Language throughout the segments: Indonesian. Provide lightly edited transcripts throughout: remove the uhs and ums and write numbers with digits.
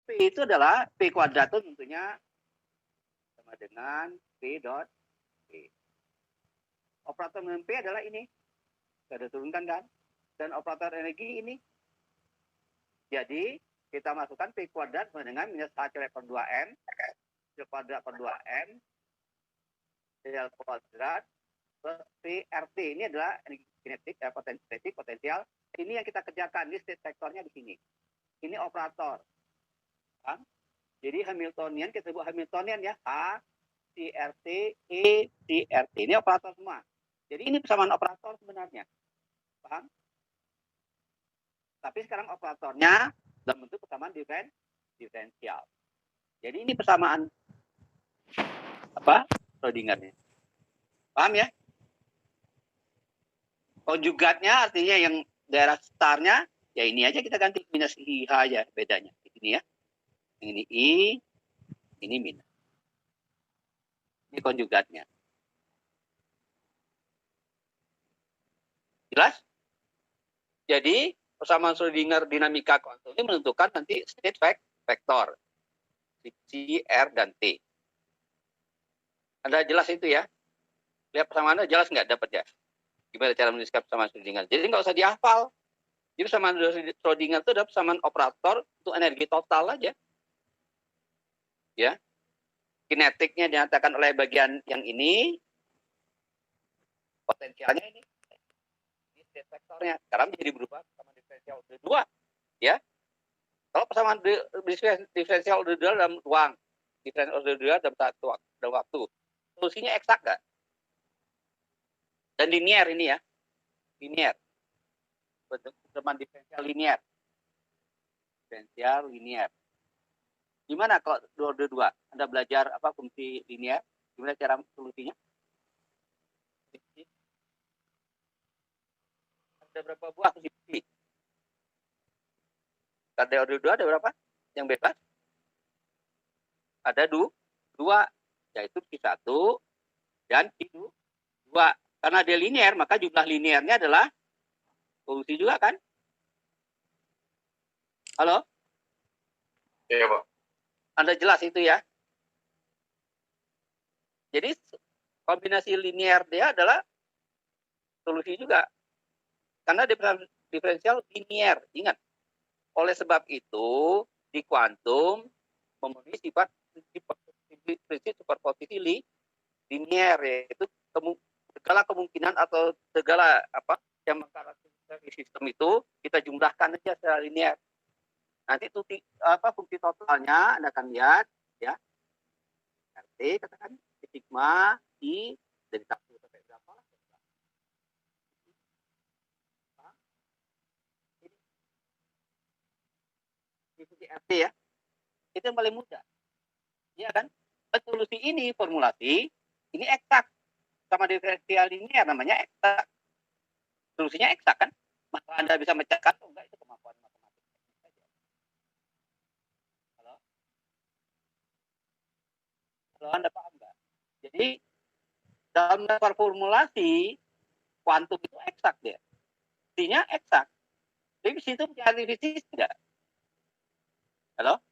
P itu adalah P kuadrat itu tentunya sama dengan P dot P. Operator minimum P adalah ini. Kita turunkan kan? Dan operator energi ini. Jadi kita masukkan P kuadrat sama dengan minus H per 2M. P kuadrat per 2M. Del kuadrat per PRT. Ini adalah energi kinetik, potensial. Ini yang kita kerjakan. Ini state vektornya di sini. Ini operator. Kan? Jadi Hamiltonian, kita sebut Hamiltonian ya. A, CRT, E, CRT. Ini operator semua. Jadi ini persamaan operator sebenarnya. Paham? Tapi sekarang operatornya dalam bentuk persamaan diferensial. Jadi ini persamaan apa? Schrödingernya. Paham ya? Konjugatnya artinya yang daerah starnya, ya ini aja kita ganti minus IH aja bedanya. Ini ya. Yang ini I, ini minus. Ini konjugatnya. Jelas? Jadi persamaan Schrödinger dinamika kuantum ini menentukan nanti state vektor C, R, dan T. Anda jelas itu ya? Lihat persamaannya jelas nggak dapat ya? Gimana cara menuliskan persamaan Schrödinger? Jadi nggak usah dihafal. Jadi persamaan Schrödinger itu adalah persamaan operator untuk energi total aja. Ya. Kinetiknya dinyatakan oleh bagian yang ini. Potensialnya ini. Ini state vektornya. Sekarang jadi berubah persamaan diferensial order 2. Ya. Kalau persamaan diferensial order 2 dalam ruang, diferensial order 2 dalam waktu, solusinya eksak nggak? Dan linear ini ya. Linear. Persamaan diferensial linear. Diferensial linear. Gimana kalau order 2? Anda belajar apa fungsi linear? Gimana cara solusinya? Ada berapa buah fungsi? Pada order 2 ada berapa? Yang bebas? Ada 2, yaitu Q1 dan Q2. Karena dia linear, maka jumlah linearnya adalah solusi juga kan? Halo? Iya, Pak. Anda jelas itu ya? Jadi kombinasi linear dia adalah solusi juga. Karena diferensial linear. Ingat, oleh sebab itu di kuantum memenuhi sifat prinsip superposisi linear, yaitu segala kemungkinan atau segala apa yang mengkarakterisasi sistem itu kita jumlahkan aja secara linear. Nanti itu apa fungsi totalnya Anda akan lihat ya. RT katakan sigma I dari 1 sampai berapa lah. Ini fungsi RT ya. Itu yang paling mudah. Iya kan? Solusi ini formulasi ini eksak sama diferensial linear namanya eksak. Solusinya eksak kan? Masalah Anda bisa mecahkan atau enggak itu kemampuan matematik saja. Halo, Anda paham enggak? Jadi dalam formulasi kuantum itu eksak dia. Artinya eksak. Jadi situ punya arti tidak? Halo?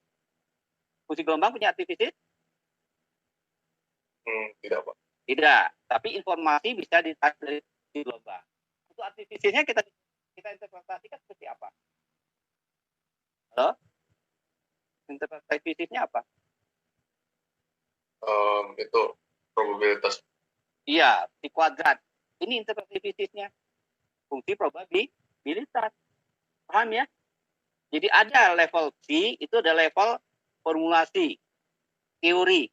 Fungsi gelombang punya arti fisik? Tidak, Pak. Tidak. Tapi informasi bisa ditarik dari gelombang. Untuk arti fisiknya kita interpretasikan seperti apa? Halo? Interpretasi fisiknya apa? Itu probabilitas. Iya, di kuadrat. Ini interpretasi fisiknya. Fungsi probabilitas. Paham ya? Jadi ada level C, itu ada level formulasi, teori.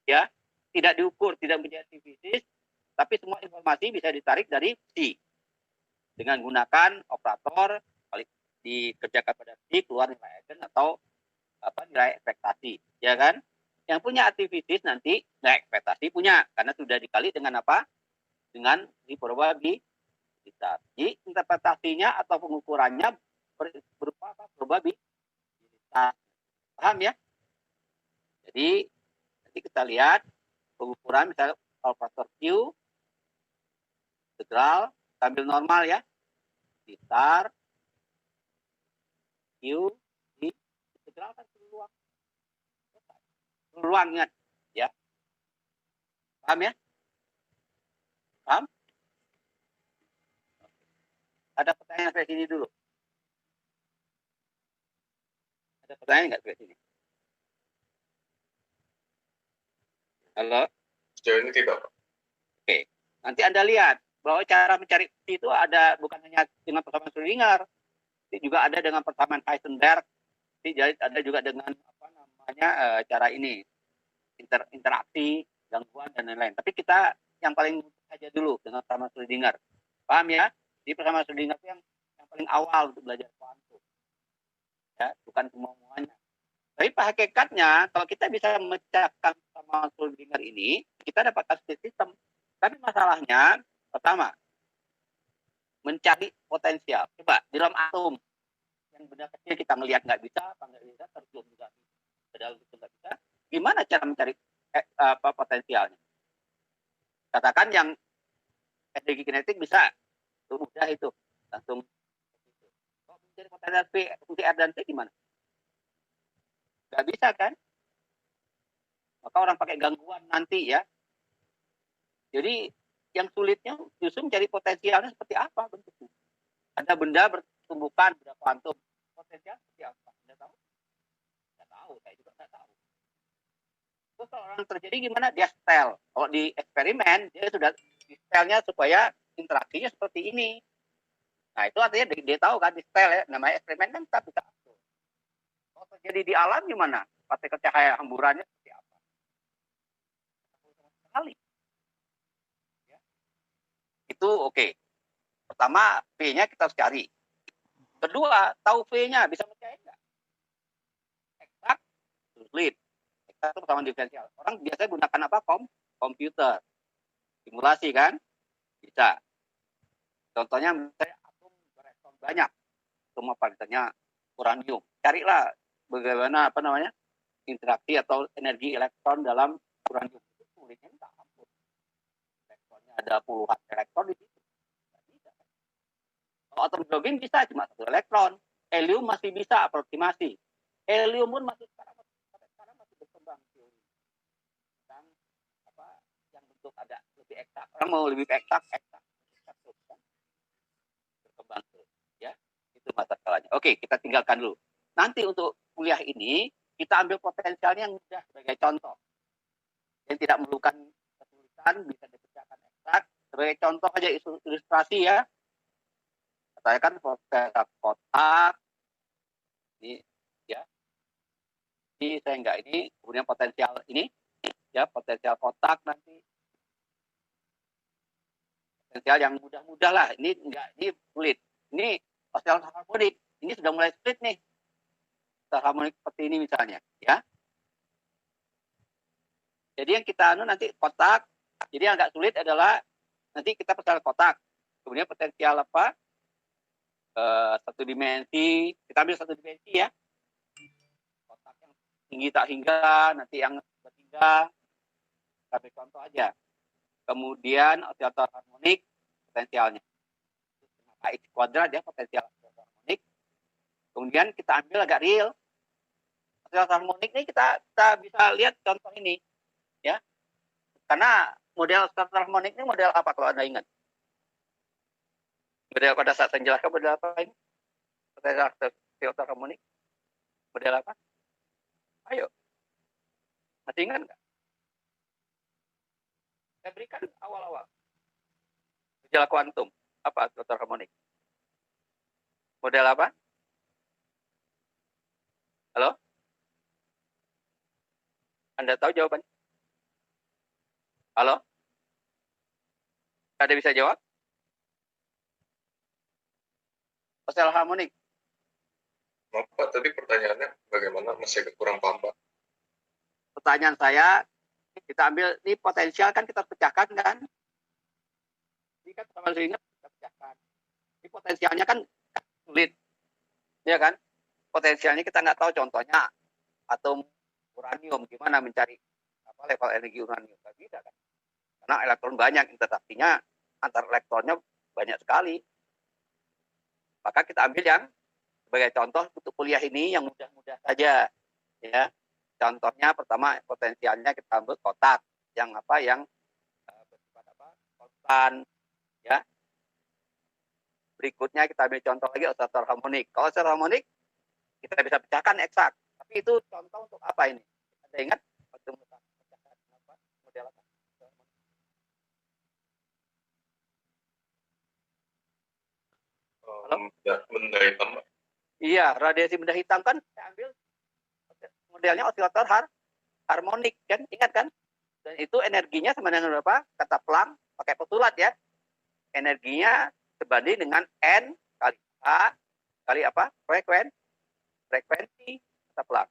Ya, tidak diukur, tidak menjadi fisik, tapi semua informasi bisa ditarik dari C. Dengan gunakan operator, dikerjakan pada C, keluar nilai eigen atau apa nilai ekspektasi. Ya kan? Yang punya arti fisik nanti nilai ekspektasi punya, karena sudah dikali dengan apa? Dengan di probabilitas. Jadi interpretasinya atau pengukurannya berupa apa? Probabilitas. Paham ya? Jadi nanti kita lihat pengukuran misalnya operator Q integral sambil normal ya. Gitar Q di integral kan keluar. ruang, ingat ya. Paham ya? Paham? Ada pertanyaan sampai sini dulu. Ada pertanyaan nggak sampai sini? Halo? Sejauh ini tidak, Pak. Oke. Nanti Anda lihat bahwa cara mencari itu ada bukan hanya dengan persamaan Schrödinger, tapi juga ada dengan persamaan Heisenberg, jadi ada juga dengan apa namanya cara ini interaksi, gangguan dan lain-lain. Tapi kita yang paling saja dulu dengan persamaan Schrödinger. Paham ya? Jadi persamaan Schrödinger itu yang paling awal untuk belajar kuantum. Ya, bukan semuanya. Tapi hakikatnya kalau kita bisa memecahkan persamaan Schrödinger ini, kita dapat sistem. Tapi masalahnya pertama mencari potensial. Coba di dalam atom yang benda kecil kita melihat nggak bisa, nggak bisa, terjun juga padahal itu nggak bisa. Gimana cara mencari potensialnya? Katakan yang energi kinetik bisa, itu mudah itu langsung. Kalau mencari potensial P, fungsi R dan T gimana? Nggak bisa kan? Maka orang pakai gangguan nanti ya. Jadi yang sulitnya justru mencari potensialnya seperti apa bentuknya. Ada benda bertumbukan, benda kuantum. Potensial seperti apa? Anda tahu? Tidak tahu, saya juga tidak tahu. Terus kalau orang terjadi gimana? Dia setel. Kalau di eksperimen, dia sudah di setelnya supaya interaksinya seperti ini. Nah itu artinya dia tahu kan di setel ya. Namanya eksperimen kan tak bisa atur. Kalau terjadi di alam gimana? Partikel cahaya hamburannya seperti apa? Sekali. Ya. Itu oke. Pertama, V-nya kita harus cari. Kedua, tahu V-nya, bisa percaya nggak? Eksak, sulit. Eksak itu persamaan diferensial. Orang biasanya gunakan apa? Komputer. Simulasi kan? Bisa. Contohnya misalnya atom bereaktor banyak. Semua misalnya uranium. Carilah bagaimana apa namanya? Interaksi atau energi elektron dalam uranium. Itu sulitnya minta ampun. Elektronnya ada puluhan elektron di situ. Kalau atom hidrogen bisa cuma satu elektron. Helium masih bisa aproksimasi. Helium pun masih sekarang masih berkembang teori. Dan apa yang bentuk ada lebih eksak. Orang mau lebih eksak. Berkembang terus. Ya, itu masalahnya. Oke, kita tinggalkan dulu. Nanti untuk kuliah ini kita ambil potensialnya yang mudah sebagai contoh. Yang tidak memerlukan kesulitan bisa dipecahkan eksak. Sebagai contoh aja ilustrasi ya. Saya kan potensial kotak ini ya, ini saya enggak ini, kemudian potensial ini ya, potensial kotak nanti potensial yang mudah-mudah lah, ini enggak, ini sulit, ini potensial harmonik ini sudah mulai sulit nih, potensial harmonik seperti ini misalnya ya. Jadi yang kita nanti kotak, jadi yang agak sulit adalah nanti kita potensial kotak, kemudian potensial apa? Satu dimensi, kita ambil satu dimensi ya, kotak yang tinggi tak hingga, nanti yang berhingga, sampai contoh aja. Kemudian oscillator harmonik potensialnya, X kuadrat ya potensial harmonik. Kemudian kita ambil agak real, oscillator harmonik ini kita bisa lihat contoh ini ya, karena model oscillator harmonik ini model apa kalau Anda ingat? Model pada saat saya jelaskan model apa ini? Oscillator harmonik. Model apa? Ayo. Masih ingat nggak? Saya berikan awal-awal. Gejala kuantum. Apa oscillator harmonik? Model apa? Halo? Anda tahu jawabannya? Halo? Ada bisa jawab? Oscillator harmonik. Maaf Pak, tadi pertanyaannya bagaimana? Masih kurang paham Pak. Pertanyaan saya, kita ambil ini potensial kan kita pecahkan kan? Ini kan sama kita pecahkan. Ini potensialnya kan sulit, ya kan? Potensialnya kita nggak tahu, contohnya atom uranium, gimana mencari apa level energi uranium? Nggak bisa kan? Karena elektron banyak, interaksinya antar elektronnya banyak sekali. Maka kita ambil yang sebagai contoh untuk kuliah ini yang mudah-mudah saja, ya. Contohnya pertama potensialnya kita ambil kotak yang bersifat konstan, ya. Berikutnya kita ambil contoh lagi oscillator harmonik. Kalau oscillator harmonik kita bisa pecahkan eksak, tapi itu contoh untuk apa ini? Ada ingat waktu pecahkan apa model apa? Ya, benda hitam. Iya, radiasi benda hitam kan saya ambil modelnya osilator harmonik kan, ingat kan? Dan itu energinya sama dengan berapa? Kata Planck pakai postulat ya. Energinya sebanding dengan N kali H kali apa? Frekuensi kata Planck.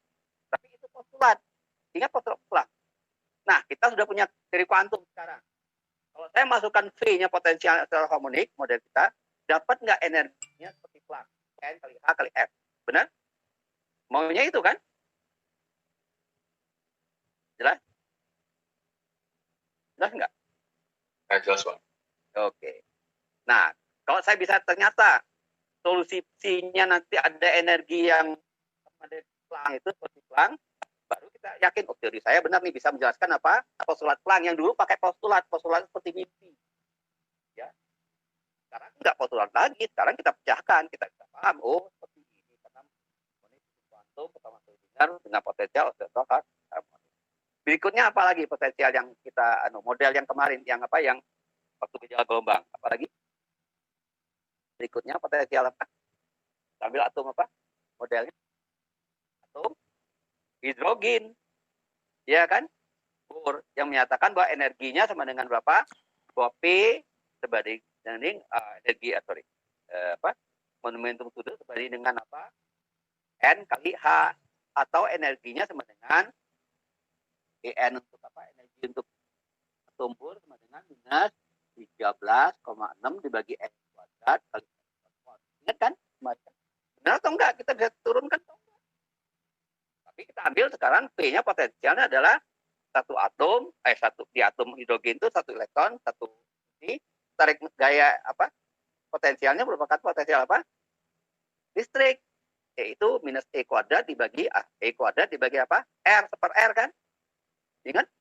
Tapi itu postulat. Ingat postulat Planck. Nah, kita sudah punya teori kuantum sekarang. Kalau saya masukkan V-nya potensial harmonik model kita, dapat nggak energinya seperti Planck? N kali H kali F. Benar? Maunya itu kan? Jelas? Jelas nggak? Jelas, Pak. Oke. Nah, kalau saya bisa ternyata solusinya nanti ada energi yang ada Planck itu seperti Planck, baru kita yakin, oh teori saya benar nih, bisa menjelaskan apa postulat Planck yang dulu pakai postulat seperti mimpi. Ya. Sekarang nggak postulat lagi, sekarang kita pecahkan, kita bisa paham, oh seperti ini, karena kuantum pertama dengar dengan potensial oscillator harmonik. Berikutnya apa lagi potensial yang kita model yang kemarin yang waktu gejala gelombang, apa lagi? Berikutnya potensial apa? Sambil atom apa? Modelnya atom hidrogen. Ya kan? Bohr yang menyatakan bahwa energinya sama dengan berapa? Bahwa P sebanding dengan momentum sudut sebanding dengan apa? N kali H, atau energinya sama dengan En untuk apa? Energi untuk atom Bohr sama dengan minus 13,6 dibagi N kuadrat kali N. Ingat kan? Benar atau enggak? Kita bisa turunkan atau enggak? Tapi kita ambil sekarang P-nya potensialnya adalah di atom hidrogen itu satu elektron, satu ini tarik gaya apa? Potensialnya merupakan potensial apa? Listrik, yaitu minus E kuadrat dibagi apa? R per R kan? Ingat?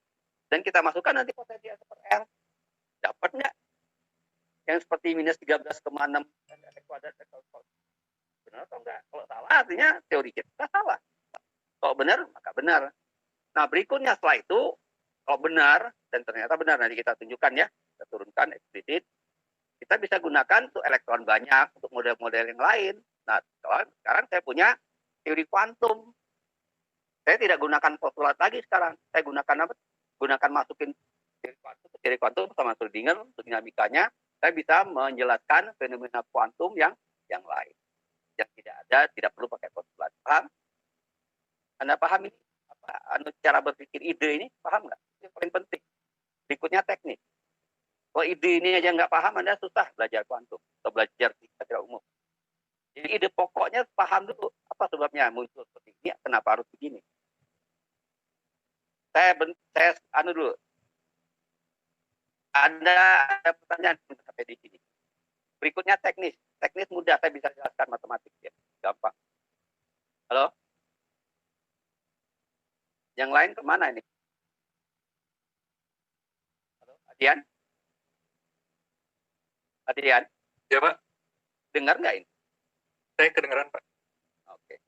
Dan kita masukkan nanti potensial per R. Dapat nggak? Yang seperti minus 13,6 E kuadrat. Benar atau enggak? Kalau salah artinya teori kita salah. Kalau benar, maka benar. Nah, berikutnya setelah itu, kalau benar, dan ternyata benar, nanti kita tunjukkan ya, kita turunkan eksplisit, kita bisa gunakan untuk elektron banyak, untuk model-model yang lain. Nah, sekarang saya punya teori kuantum. Saya tidak gunakan postulat lagi sekarang. Saya gunakan apa? Gunakan masukin teori kuantum sama Schrödinger untuk dinamikanya. Saya bisa menjelaskan fenomena kuantum yang lain. Yang tidak perlu pakai postulat. Paham? Anda paham ini? Cara berpikir ide ini, paham nggak? Ini paling penting. Berikutnya teknik. Kalau ide ini aja nggak paham, Anda susah belajar kuantum atau belajar secara umum. Jadi ide pokoknya paham dulu apa sebabnya muncul seperti ini, kenapa harus begini. Saya dulu. Ada pertanyaan sampai di sini. Berikutnya teknis. Teknis mudah, saya bisa jelaskan matematik ya. Gampang. Halo? Yang lain kemana ini? Halo, Adian? Adian? Ya, Pak. Dengar nggak ini? Saya kedengaran, Pak. Oke.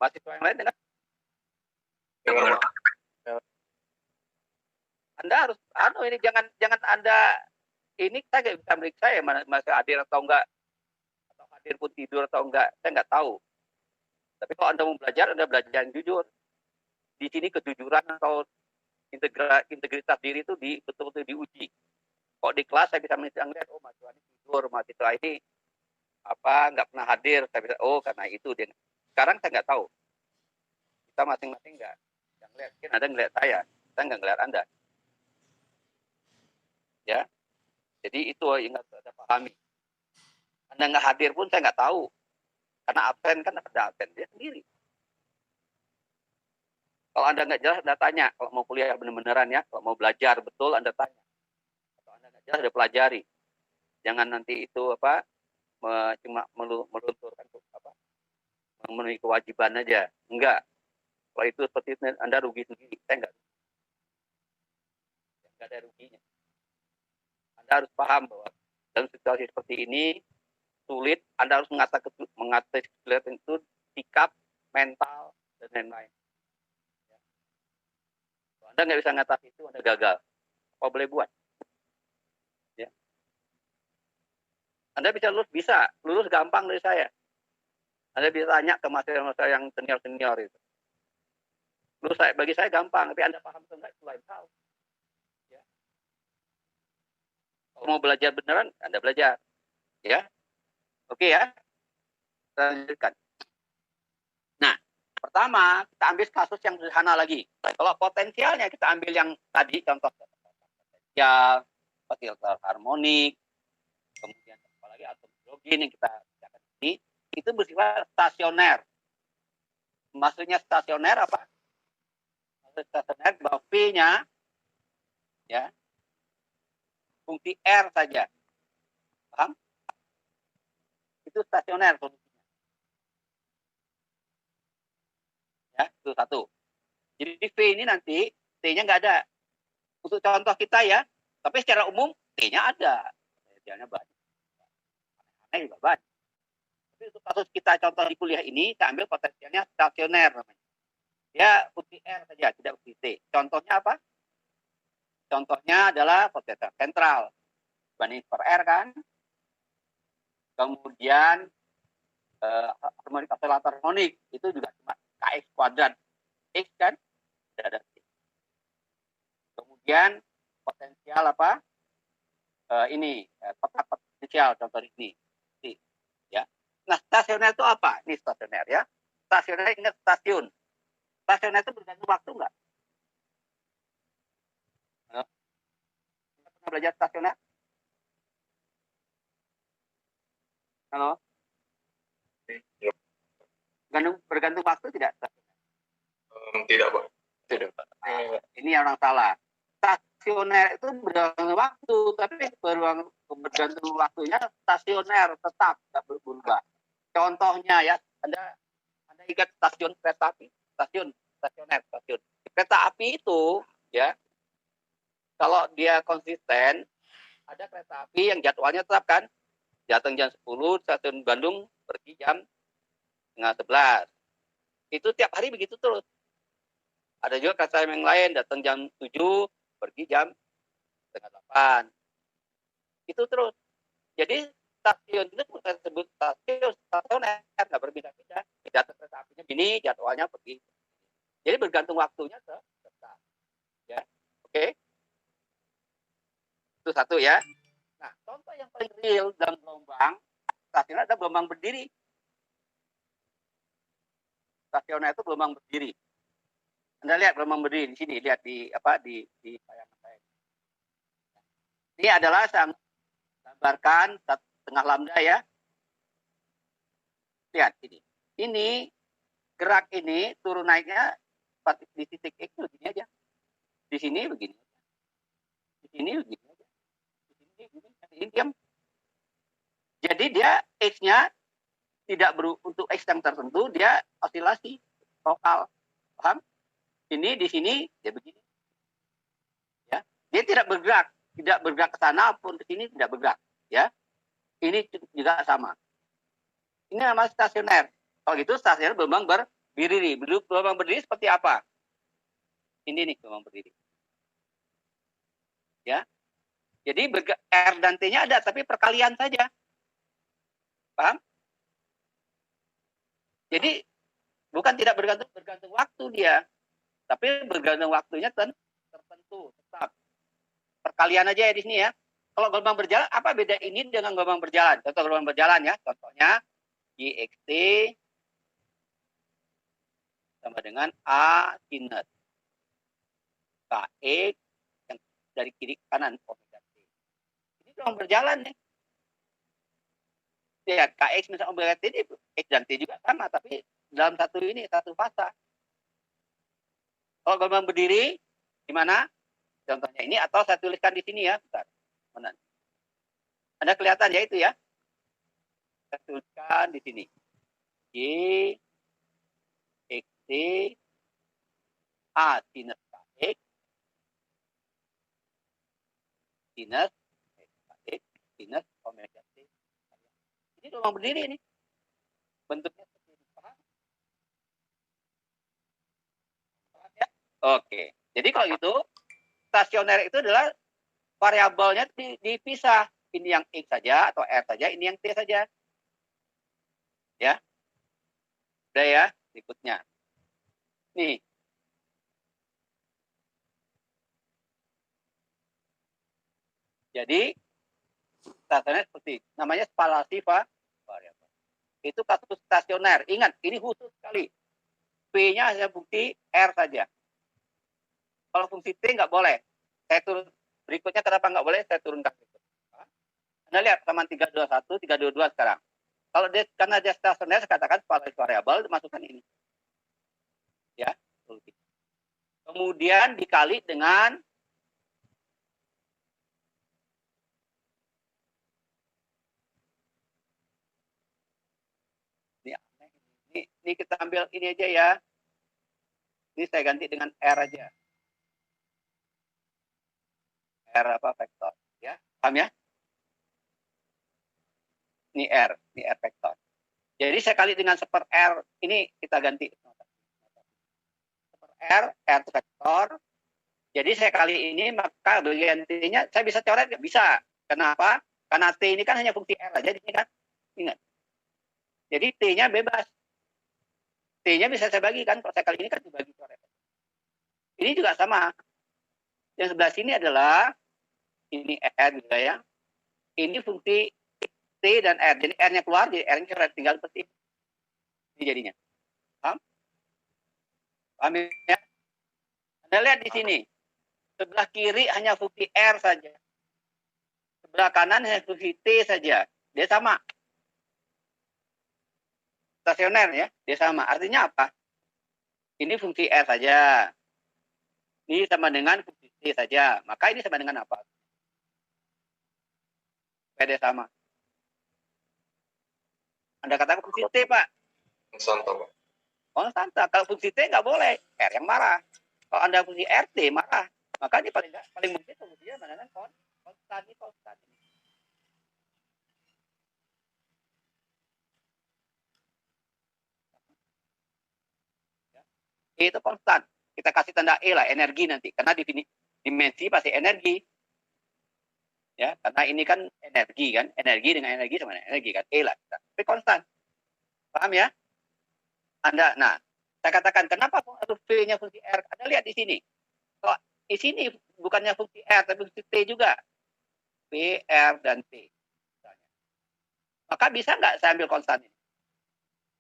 Mahasiswa yang lain dengar? Dengar, Pak. Anda harus, ini jangan Anda, ini saya nggak bisa meriksa ya masih hadir atau enggak, atau hadir pun tidur atau enggak, saya nggak tahu. Tapi kalau Anda mau belajar, Anda belajar yang jujur. Di sini kejujuran atau integritas diri itu betul-betul diuji. Kok di kelas saya bisa melihat, oh mahasiswa ini tidur, mahasiswa ini nggak pernah hadir, saya bisa, oh karena itu dia. Sekarang saya nggak tahu. Kita masing-masing nggak ngeliat, mungkin ada ngeliat saya nggak ngeliat Anda. Ya, jadi itu yang harus Anda pahami. Anda nggak hadir pun saya nggak tahu, karena absen kan ada absen dia sendiri. Kalau Anda nggak jelas, Anda tanya. Kalau mau kuliah benar-benaran ya, kalau mau belajar betul, Anda tanya. Kalau Anda nggak jelas, Anda pelajari. Jangan nanti itu cuma melunturkan memenuhi kewajiban aja. Enggak. Kalau itu seperti itu, Anda rugi sendiri. Saya nggak ada ruginya. Anda harus paham bahwa dalam situasi seperti ini sulit. Anda harus mengatasi kesulitan itu sikap, mental, dan lain-lain. Kalau Anda nggak bisa mengatasi itu, Anda gagal. Apa boleh buat? Ya. Anda bisa lulus gampang dari saya. Anda bisa tanya ke mahasiswa yang senior itu. Lulus bagi saya gampang, tapi Anda paham atau enggak itu lain hal. Ya. Kalau mau belajar beneran, Anda belajar. Ya, oke ya. Kita lanjutkan. Nah, pertama kita ambil kasus yang sederhana lagi. Kalau potensialnya kita ambil yang tadi contoh potensial, filter harmonik, kemudian apalagi atom hidrogen yang kita bicarakan ini, itu bersifat stasioner. Maksudnya stasioner apa? Maksudnya stasioner bahwa V-nya ya fungsi R saja. Paham? Itu stasioner solusinya. Ya, itu satu. Jadi V ini nanti T-nya nggak ada. Untuk contoh kita ya, tapi secara umum T-nya ada. Potensialnya banyak. Aneh juga banyak. Tapi untuk kasus kita contoh di kuliah ini, kita ambil potensialnya stasioner namanya. Ya, fungsi R saja, tidak fungsi T. Contohnya apa? Contohnya adalah potensial sentral. Banding per R kan. Kemudian harmonik oscillator harmonik itu juga cuma KX kuadrat X kan. Tidak ada T. Kemudian potensial apa? Ini kotak potensial contoh ini. Ya. Nah, stasioner itu apa? Ini stasioner ya. Stasioner ingat stasiun. Stasioner itu bergantung waktu enggak? Pernah belajar stasioner? Halo? Bergantung waktu tidak? Tidak, Pak. Tidak. Ini yang orang salah. Stasioner itu bergantung waktu, tapi bergantung waktunya stasioner tetap tidak berubah. Contohnya ya, Anda ingat stasiun kereta api, stasioner. Kereta api itu ya, kalau dia konsisten, ada kereta api yang jadwalnya tetap kan, datang jam 10, stasiun Bandung pergi jam 10:30. Itu tiap hari begitu terus. Ada juga kereta yang lain datang jam 7, pergi jam 7:30. Itu terus. Jadi stasiun itu bukan disebut stasioner, nggak berbeda-beda. Jadwal kereta apinya gini, jadwalnya pergi. Jadi bergantung waktunya tetap. Ya, oke. Itu satu ya. Nah, contoh yang paling real dalam gelombang, stasioner ada gelombang berdiri. Stasioner itu gelombang berdiri. Anda lihat gelombang berdiri di sini, lihat di tayangan saya. Ini adalah saya gambarkan 1,5 lambda ya. Lihat ini. Ini gerak ini turun naiknya di titik X begini aja. Di sini begini. Di sini begini aja. Di sini begini. Ini diam. Jadi dia X-nya tidak untuk X yang tertentu, dia osilasi lokal. Paham? Ini di sini dia begini. Ya. Dia tidak bergerak ke sana pun ke sini tidak bergerak, ya. Ini juga sama. Ini namanya stasioner. Kalau gitu stasioner gelombang berdiri. Gelombang berdiri seperti apa? Ini nih gelombang berdiri. Ya. Jadi R dan T-nya ada tapi perkalian saja. Paham? Jadi bukan tidak bergantung waktu dia, tapi bergantung waktunya tertentu tetap. Perkalian aja ya di sini ya. Kalau gelombang berjalan, apa beda ini dengan gelombang berjalan? Contoh gelombang berjalan ya, contohnya GXT sama dengan A sinus KX yang dari kiri ke kanan omega T. Ini gelombang berjalan nih. Lihat KX misalnya omega T ini X dan T juga sama, tapi dalam satu fasa. Kalau gelombang berdiri di mana? Contohnya ini atau saya tuliskan di sini ya, bentar. Mana? Anda kelihatan ya itu ya? Saya tuliskan di sini. G X T A sinus kx, sinus kx, sinus omega t. Ini ruang berdiri ini. Bentuknya seperti ini. Paham? Paham ya? Oke. Jadi kalau itu, stasioner itu adalah variabelnya dipisah. Ini yang X saja atau R saja, ini yang T saja. Ya. Udah ya, berikutnya. Nih. Jadi, stasioner seperti namanya spalasi variabel. Itu kasus stasioner. Ingat, ini khusus sekali. P-nya hanya fungsi R saja. Kalau fungsi T nggak boleh. Saya turun berikutnya kenapa nggak boleh? Saya turunkan. Anda lihat taman 321, 322 sekarang. Kalau dia, karena dia stasioner, saya katakan spalasi variabel, masukkan ini. Ya. Kemudian dikali dengan ini kita ambil ini aja ya. Ini saya ganti dengan R aja. R apa vektor, ya. Paham ya? Ini R vektor. Jadi saya kali dengan seper R, ini kita ganti. Seper R itu vektor. Jadi saya kali ini, maka bagian T-nya saya bisa coret nggak? Bisa. Kenapa? Karena T ini kan hanya fungsi R aja di sini kan. Ingat. Jadi T-nya bebas. T-nya bisa saya bagikan. Kalau saya kali ini kan dibagi coret. Ini juga sama. Yang sebelah sini adalah ini R juga ya. Ini fungsi T dan R. Jadi R-nya keluar, jadi R-nya coret. Tinggal seperti ini jadinya. Paham? Paham ya? Anda lihat di sini. Sebelah kiri hanya fungsi R saja. Sebelah kanan hanya fungsi T saja. Dia sama. Stasioner ya. Dia sama. Artinya apa? Ini fungsi R saja. Ini sama dengan fungsi T saja. Maka ini sama dengan apa? Dia sama. Anda katakan fungsi T, Pak. Konstanta, Pak. Konstanta. Kalau fungsi T nggak boleh. R yang marah. Kalau Anda fungsi R, T marah. Maka ini paling mungkin solusinya mana kan konstan. E itu konstan. Kita kasih tanda E lah, energi nanti. Karena dimensi pasti energi. Ya, karena ini kan energi kan. Energi dengan energi sama energi kan. E lah. Tapi konstan. Paham ya? Nah, saya katakan kenapa V-nya fungsi R? Anda lihat di sini. Kalau di sini bukannya fungsi R, tapi fungsi T juga. P, R, dan T. Maka bisa nggak saya ambil konstan ini?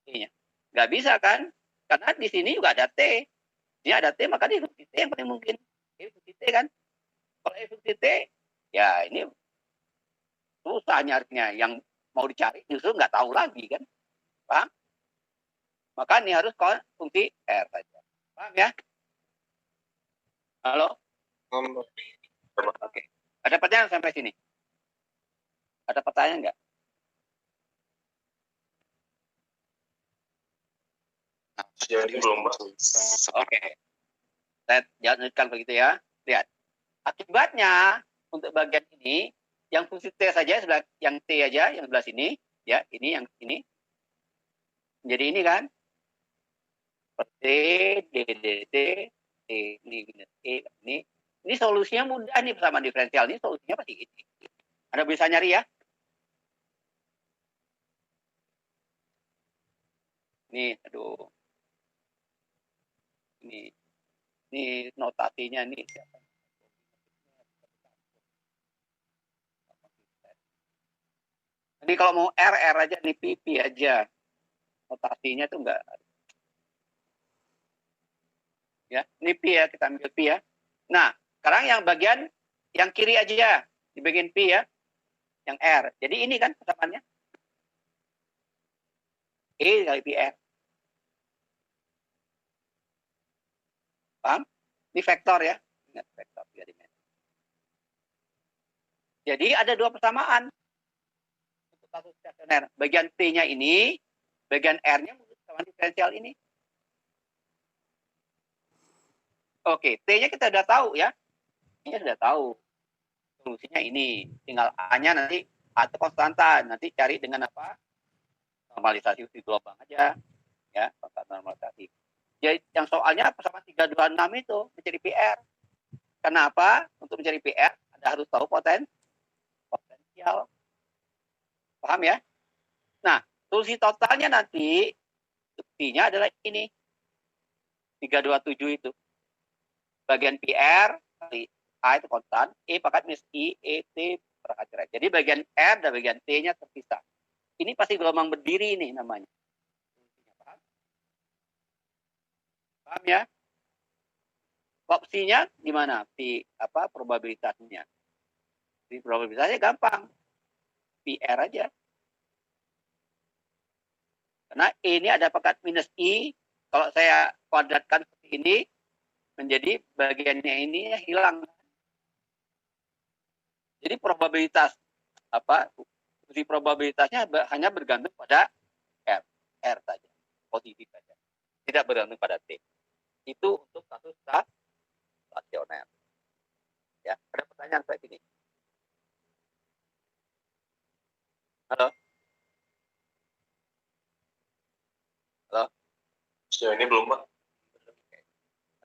T-nya. Nggak bisa kan? Karena di sini juga ada T. Ini ada T, maka ini fungsi T yang paling mungkin. Ini fungsi T kan? Kalau ini fungsi T, ya ini susah nyarinya. Yang mau dicari justru nggak tahu lagi kan? Paham? Maka ini harus fungsi R saja. Paham ya? Halo? Oke. Ada pertanyaan sampai sini? Ada pertanyaan nggak? Jadi belum, Pak. Oke. Saya lanjutkan begitu ya. Lihat. Akibatnya untuk bagian ini yang fungsi T saja sebelah yang T aja yang sebelah sini ya, ini yang ini. Jadi ini kan T D D T T ini minus E ini solusinya mudah nih persamaan diferensial ini solusinya pasti ini. Anda bisa nyari ya. Nih, aduh. Ini notasinya nih. Jadi kalau mau R aja nih, P aja. Notasinya tuh enggak. Ya, ini P ya, kita ambil P ya. Nah, sekarang yang bagian yang kiri aja, di bagian P ya. Yang R. Jadi ini kan persamaannya. E kali P R. Paham? Ini vektor ya. Ingat vektor 3 dimensi. Jadi ada dua persamaan untuk kasus stasioner. Bagian T-nya ini, bagian R-nya persamaan diferensial ini. Oke, T-nya kita udah tahu ya. Ini sudah tahu. Solusinya ini. Tinggal A-nya nanti A itu konstanta. Nanti cari dengan apa? Normalisasi uji gelombang aja. Ya, konstanta normalisasi. Jadi yang soalnya sama 326 itu mencari PR. Kenapa? Untuk mencari PR, Anda harus tahu potensial. Paham ya? Nah, solusi totalnya nanti buktinya adalah ini. 327 itu. Bagian PR kali A itu konstan, E pangkat minus I, E, T per. Jadi bagian R dan bagian T-nya terpisah. Ini pasti gelombang berdiri nih namanya. Paham? Paham ya? Opsinya gimana? Di apa probabilitasnya? Di probabilitasnya gampang. PR aja. Karena E ini ada pangkat minus I. Kalau saya kuadratkan seperti ini, menjadi bagiannya ini hilang. Jadi probabilitas apa? Fungsi probabilitasnya hanya bergantung pada R saja, positif saja. Tidak bergantung pada T. Itu untuk kasus stasioner. Ya, ada pertanyaan kayak gini. Halo? Halo? Sejauh ini belum, Pak.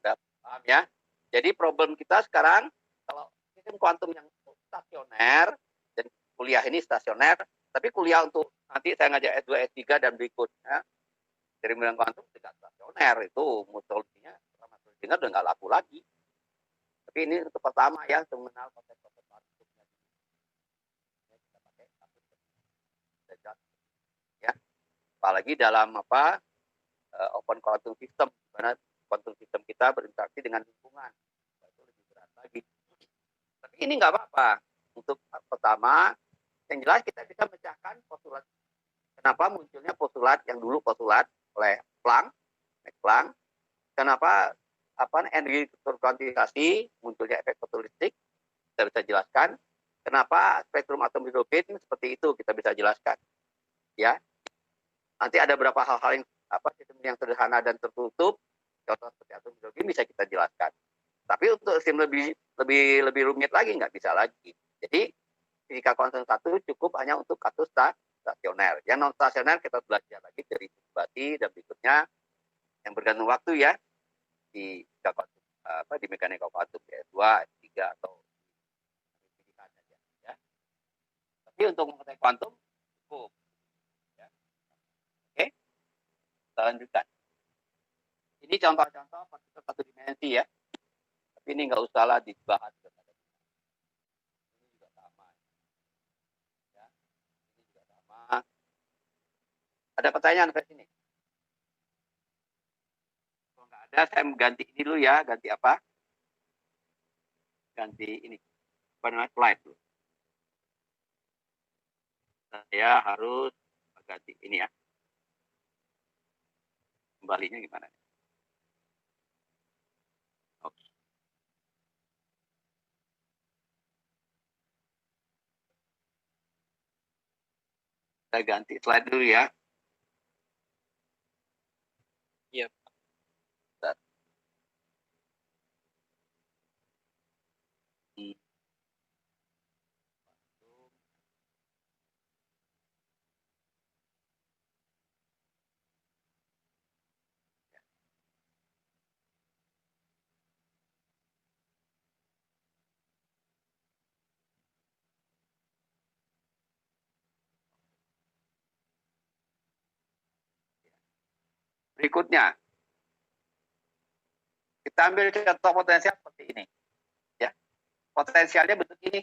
Ada paham ya? Jadi problem kita sekarang, kalau sistem kuantum yang stasioner, dan kuliah ini stasioner, tapi kuliah untuk nanti saya ngajak S2, S3 dan berikutnya, dari bilang kuantum tidak stasioner, itu metodologinya sama udah nggak laku lagi. Tapi ini untuk pertama ya, untuk mengenal konsep-konsep kuantumnya. Kita pakai ya, apalagi dalam apa open quantum system, di mana quantum system kita berinteraksi dengan lingkungan, itu lebih berat lagi. Tapi ini nggak apa-apa. Untuk pertama, yang jelas kita bisa memecahkan postulat. Kenapa munculnya postulat yang dulu postulat oleh Planck, Max Planck? Kenapa energi terkuantisasi munculnya efek fotoelektrik? Kita bisa jelaskan. Kenapa spektrum atom hidrogen seperti itu kita bisa jelaskan. Ya, nanti ada beberapa hal-hal yang sistem yang sederhana dan tertutup, contoh seperti atom hidrogen bisa kita jelaskan. Tapi untuk sistem lebih rumit lagi nggak bisa lagi. Jadi fisika kuantum 1 cukup hanya untuk kasus stasioner. Yang non stasioner kita belajar lagi dari Bati dan berikutnya yang bergantung waktu ya di di mekanika kuantum S2, S3 atau fisika saja ya. Tapi untuk mengenai kuantum cukup. Ya. Oke, kita lanjutkan. Ini contoh-contoh partikel satu dimensi ya. Tapi ini nggak usah lah dibahas. Ini juga sama. Ya. Ini juga sama. Ada pertanyaan ke sini? Kalau nggak ada, saya ganti ini dulu ya. Ganti apa? Ganti ini. Apa namanya? Slide dulu. Saya harus ganti ini ya. Kembalinya gimana? Oke. Saya ganti slide dulu ya. Iya. Berikutnya, kita ambil contoh potensial seperti ini. Ya, potensialnya bentuk ini.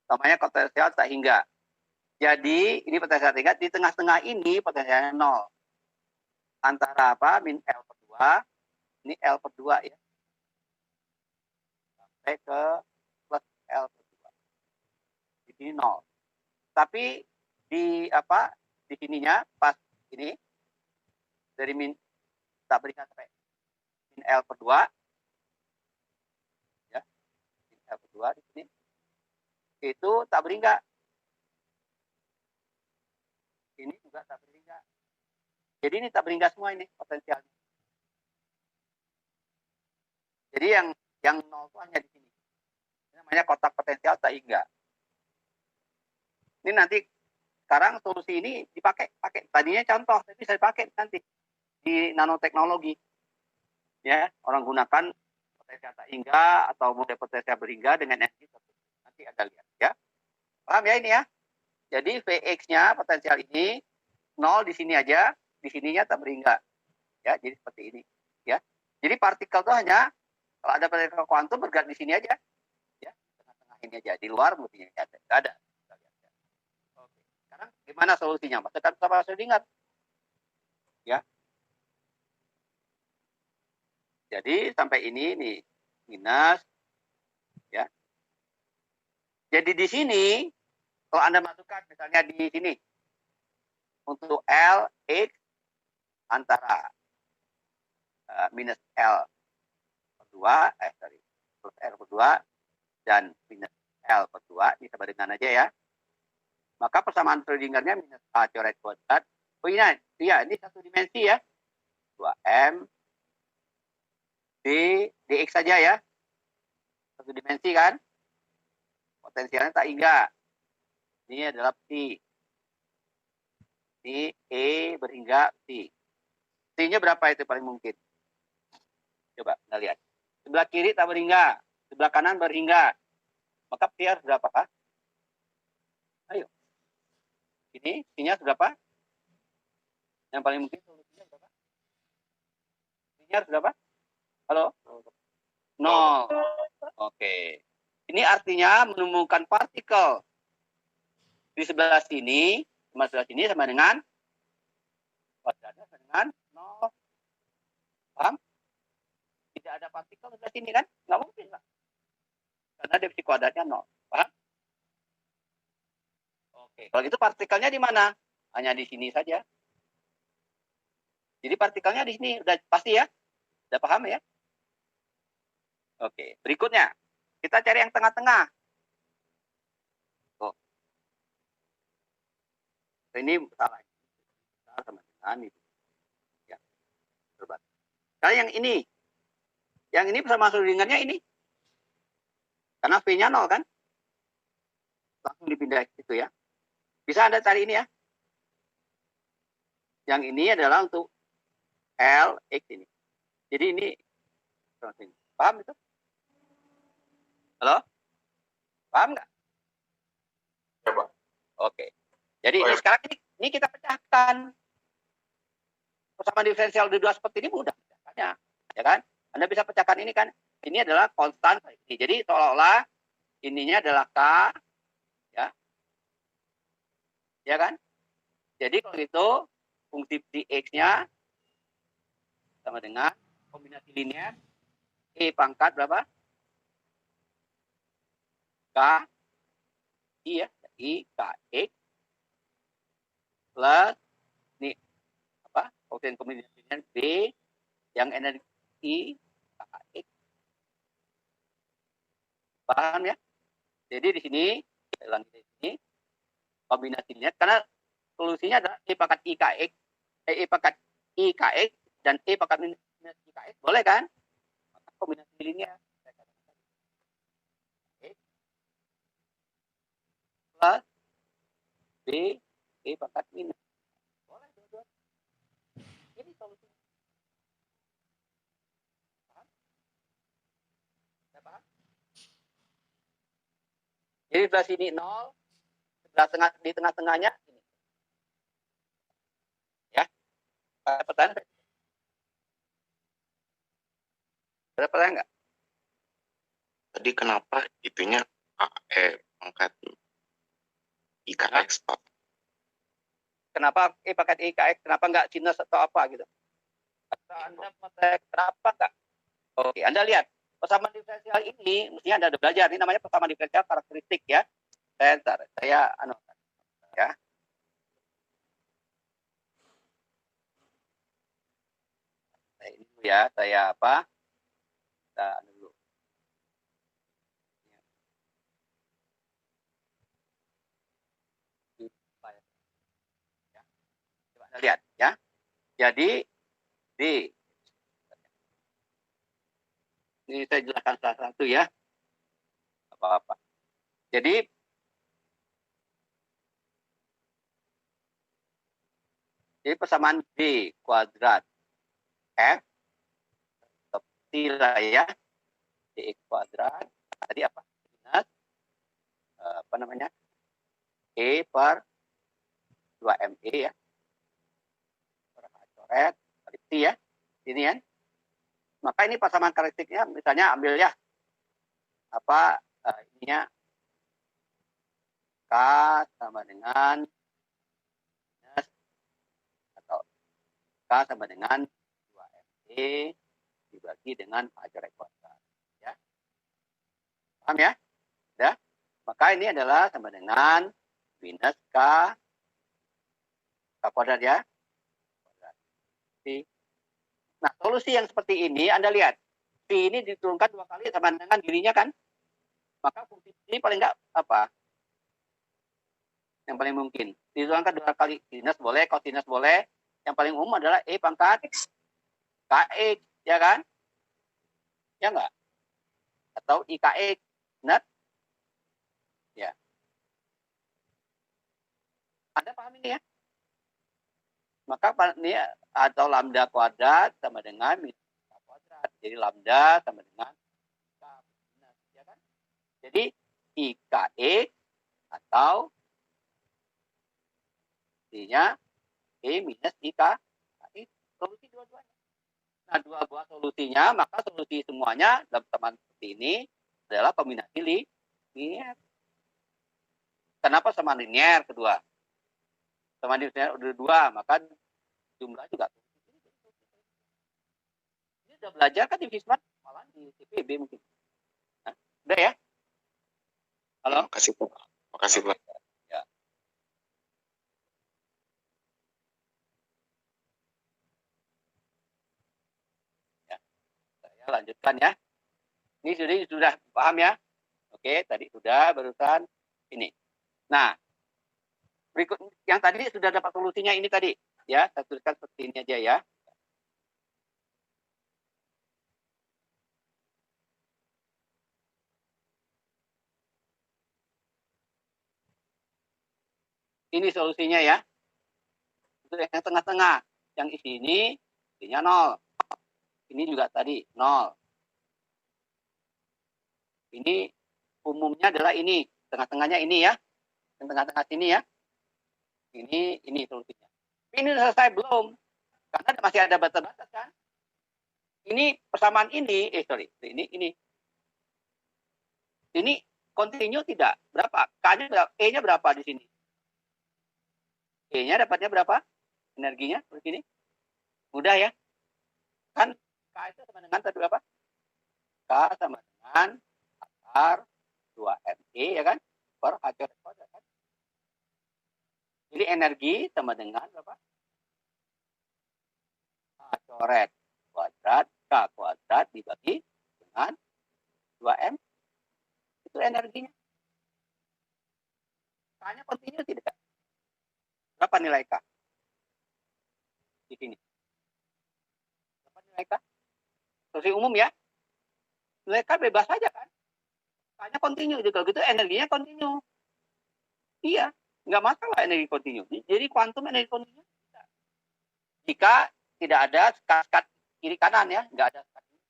Namanya potensial tak hingga. Jadi, ini potensial tak hingga. Di tengah-tengah ini potensialnya 0. Antara apa? Min L per 2. Ini L per 2 ya. Sampai ke plus L per 2. Ini 0. Tapi di apa? Di sininya pas ini dari min tak berikan sampai min L per 2 ya. Min L per 2 di sini. Itu tak beringga. Ini juga tak beringga. Jadi ini tak beringga semua ini potensialnya. Jadi yang nol itu hanya di sini. Ini namanya kotak potensial tak hingga. Ini nanti sekarang solusi ini pakai tadinya contoh, tapi saya pakai nanti di nanoteknologi. Ya, orang gunakan potensial tak hingga atau model potensial berhingga dengan energi tertentu. Nanti Anda lihat ya. Paham ya ini ya? Jadi Vx-nya potensial ini 0 di sini aja, di sininya tak berhingga. Ya, jadi seperti ini ya. Jadi partikel itu hanya kalau ada partikel kuantum bergerak di sini aja. Ya, tengah-tengah ini aja, di luar mestinya ada. Enggak ada. Oke. Sekarang gimana solusinya? Mas tekan sama Schrödinger. Ya. Jadi sampai ini nih minus ya. Jadi di sini kalau Anda masukkan misalnya di sini untuk L X antara minus L per 2 plus L per 2 dan minus L per 2 ini sama dengan aja ya. Maka persamaan Schrödingernya minus A coret kuadrat. Oh iya, ini satu dimensi ya. 2M dx saja ya. Satu dimensi kan. Potensialnya tak hingga. Ini adalah P. Ini E berhingga P. T-nya berapa itu paling mungkin? Coba kita lihat. Sebelah kiri tak berhingga. Sebelah kanan berhingga. Maka P harus berapa? Ayo. Ini T-nya berapa? Yang paling mungkin solusinya berapa? T-nya harus berapa? Halo? 0. Oke. Ini artinya menemukan partikel di sebelah sini sama dengan kuadratnya sama dengan 0. Paham? Tidak ada partikel di sebelah sini kan? Nggak mungkin, Pak. Karena definisi kuadratnya 0. Paham? Oke. Kalau gitu partikelnya di mana? Hanya di sini saja. Jadi partikelnya di sini. Udah pasti ya? Udah paham ya? Oke. Berikutnya. Kita cari yang tengah-tengah. Oh. Ini salah. Sama dengan itu. Ya. Coba. Kalau yang ini. Yang ini sama Schrödingernya ini. Karena V-nya 0 kan? Langsung dipindah itu ya. Bisa Anda cari ini ya. Yang ini adalah untuk L, X ini. Jadi ini. Paham itu? Halo? Paham nggak? Ya, Pak. Oke. Jadi ini sekarang ini kita pecahkan. Persamaan diferensial di dua seperti ini mudah pecahkannya. Ya kan? Anda bisa pecahkan ini kan. Ini adalah konstan. Jadi seolah-olah ininya adalah K. Ya. Ya kan? Jadi kalau itu fungsi dx-nya sama dengan kombinasi linear E pangkat berapa? K I ya, I K X plus ini apa? Koefisien kombinasi linear B yang energi K X. Paham ya? Jadi di sini di sini kombinasinya karena solusinya adalah E pangkat I K X, E pangkat I K X dan E pangkat minus I K X, boleh kan? Maka kombinasi linear plus B E pangkat minus. Boleh dua-dua. Ini solusinya. Paham? Tidak paham? Jadi sebelah sini 0, sebelah tengah di tengah-tengahnya ini. Ya. Ada pertanyaan? Ada pertanyaan nggak? Tadi kenapa itunya pangkat IKX, Pak? Kenapa pangkat IKX? Kenapa nggak sinus atau apa gitu? Atau Anda kenapa nggak? Oke, Anda lihat. Persamaan diferensial ini, mestinya Anda udah belajar. Ini namanya persamaan diferensial karakteristik ya. Saya ya. Nah, ini dulu ya, saya apa? Kita dulu. Ya. Coba Anda lihat ya. Jadi di Ini saya jelaskan salah satu ya. Apa-apa. Jadi persamaan B kuadrat F seperti lah ya. DX kuadrat. Tadi apa? Minus apa namanya? E per 2ME ya. Per H coret. Seperti ya. Ini ya. Maka ini persamaan karakteristiknya misalnya ambil ya. Apa ininya K sama dengan minus atau K sama dengan 2ME dibagi dengan H coret kuadrat. Ya. Paham ya? Ya. Maka ini adalah sama dengan minus K kuadrat ya. Nah, solusi yang seperti ini Anda lihat. V ini diturunkan 2 kali sama dengan dirinya kan? Maka fungsi ini paling enggak apa? Yang paling mungkin. Diturunkan 2 kali. Sinus boleh, kosinus boleh. Yang paling umum adalah E pangkat KX, ya kan? Ya enggak? Atau IKX. Benar? Ya. Anda paham ini ya? Maka ini atau lambda kuadrat sama dengan minus K kuadrat. Jadi lambda sama dengan K minus, ya kan? Jadi IKX atau artinya E minus IK. Solusi dua-duanya. Nah, dua buah solusinya, maka solusi semuanya dalam teman seperti ini adalah kombinasi linear. Kenapa sama linear kedua? Sama linear udah dua, maka jumlah juga. Ini udah belajar kan di Fismat, malah di CPB mungkin. Nah, udah ya? Halo? Makasih Pak. Makasih Pak. Ya. Ya. Saya lanjutkan ya. Ini sudah paham ya? Oke, tadi sudah barusan ini. Nah, berikut yang tadi sudah dapat solusinya ini tadi ya, saya tuliskan seperti ini aja ya. Ini solusinya ya. Itu yang tengah-tengah, yang isi ini isinya 0. Ini juga tadi 0. Ini umumnya adalah ini, tengah-tengahnya ini ya. Yang tengah-tengah sini ya. Ini solusinya. Ini sudah selesai belum? Karena masih ada batas-batas kan. Ini persamaan ini, ini. Ini kontinu tidak? Berapa? K-nya berapa? E-nya berapa di sini? E-nya dapatnya berapa? Energinya begini. Mudah ya. Kan K itu sama dengan tadi berapa? K sama dengan akar 2ME ya kan? Per H coret kuadrat kan? Jadi energi sama dengan berapa? H coret kuadrat K kuadrat dibagi dengan 2M. Itu energinya. K-nya kontinu tidak? Berapa nilai K? Di sini. Berapa nilai K? Solusi umum ya. Nilai K bebas saja kan? K-nya kontinu. Kalau gitu energinya kontinu. Iya. Nggak masalah energi kontinu. Jadi kuantum energi kontinu. Jika tidak ada sekat kiri kanan ya. Nggak ada sekat ini.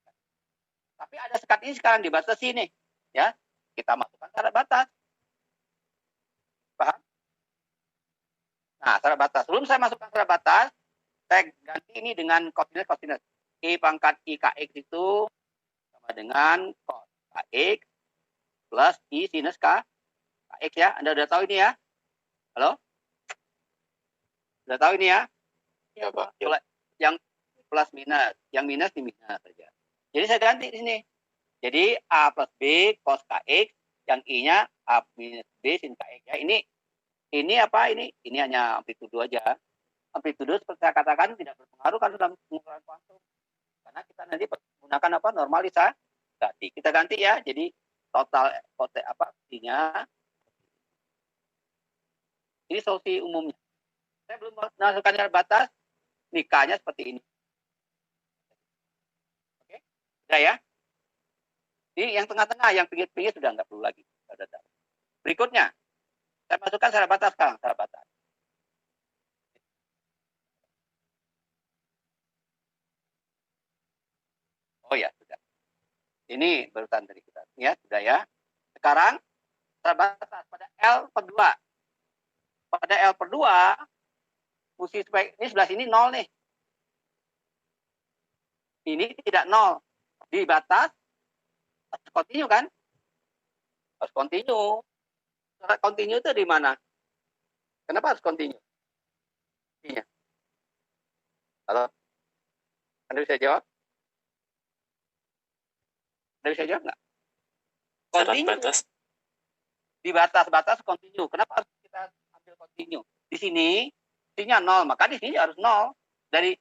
Tapi ada sekat ini sekarang dibatasi nih. Ya. Kita masukkan syarat batas. Paham? Nah, syarat batas. Sebelum saya masukkan syarat batas, saya ganti ini dengan kosinus. I pangkat IKX itu sama dengan cos KX plus I sinus KX ya. Anda sudah tahu ini ya? Halo? Sudah tahu ini ya? Ya Pak. Ya. Yang plus minus. Yang minus di minus saja. Jadi saya ganti di sini. Jadi A plus B cos KX. Yang I-nya A minus B sin KX ya. Ini apa ini? Ini hanya amplitudo aja. Amplitudo seperti saya katakan tidak berpengaruh kan dalam pengukuran kuantum. Karena kita nanti menggunakan apa normalisasi. Kita ganti ya. Jadi total apa I-nya. Ini solusi umumnya. Saya belum masukkan syarat batas. Nikahnya seperti ini. Oke, sudah ya. Ini yang tengah-tengah, yang pinggir-pinggir sudah nggak perlu lagi. Berikutnya, saya masukkan secara batas sekarang, secara batas. Oh ya, sudah. Ini barusan dari kita. Ya, sudah ya. Sekarang, secara batas pada L per 2. Pada L per 2, fungsi ini sebelah sini 0 nih. Ini tidak 0. Di batas, harus continue kan? Harus continue. Continue itu di mana? Kenapa harus continue? Iya. Halo? Anda bisa jawab? Anda bisa jawab nggak? Continue. Batas. Di batas-batas continue. Kenapa harus kita ambil continue? Di sini, isinya 0. Maka di sini harus 0. Dari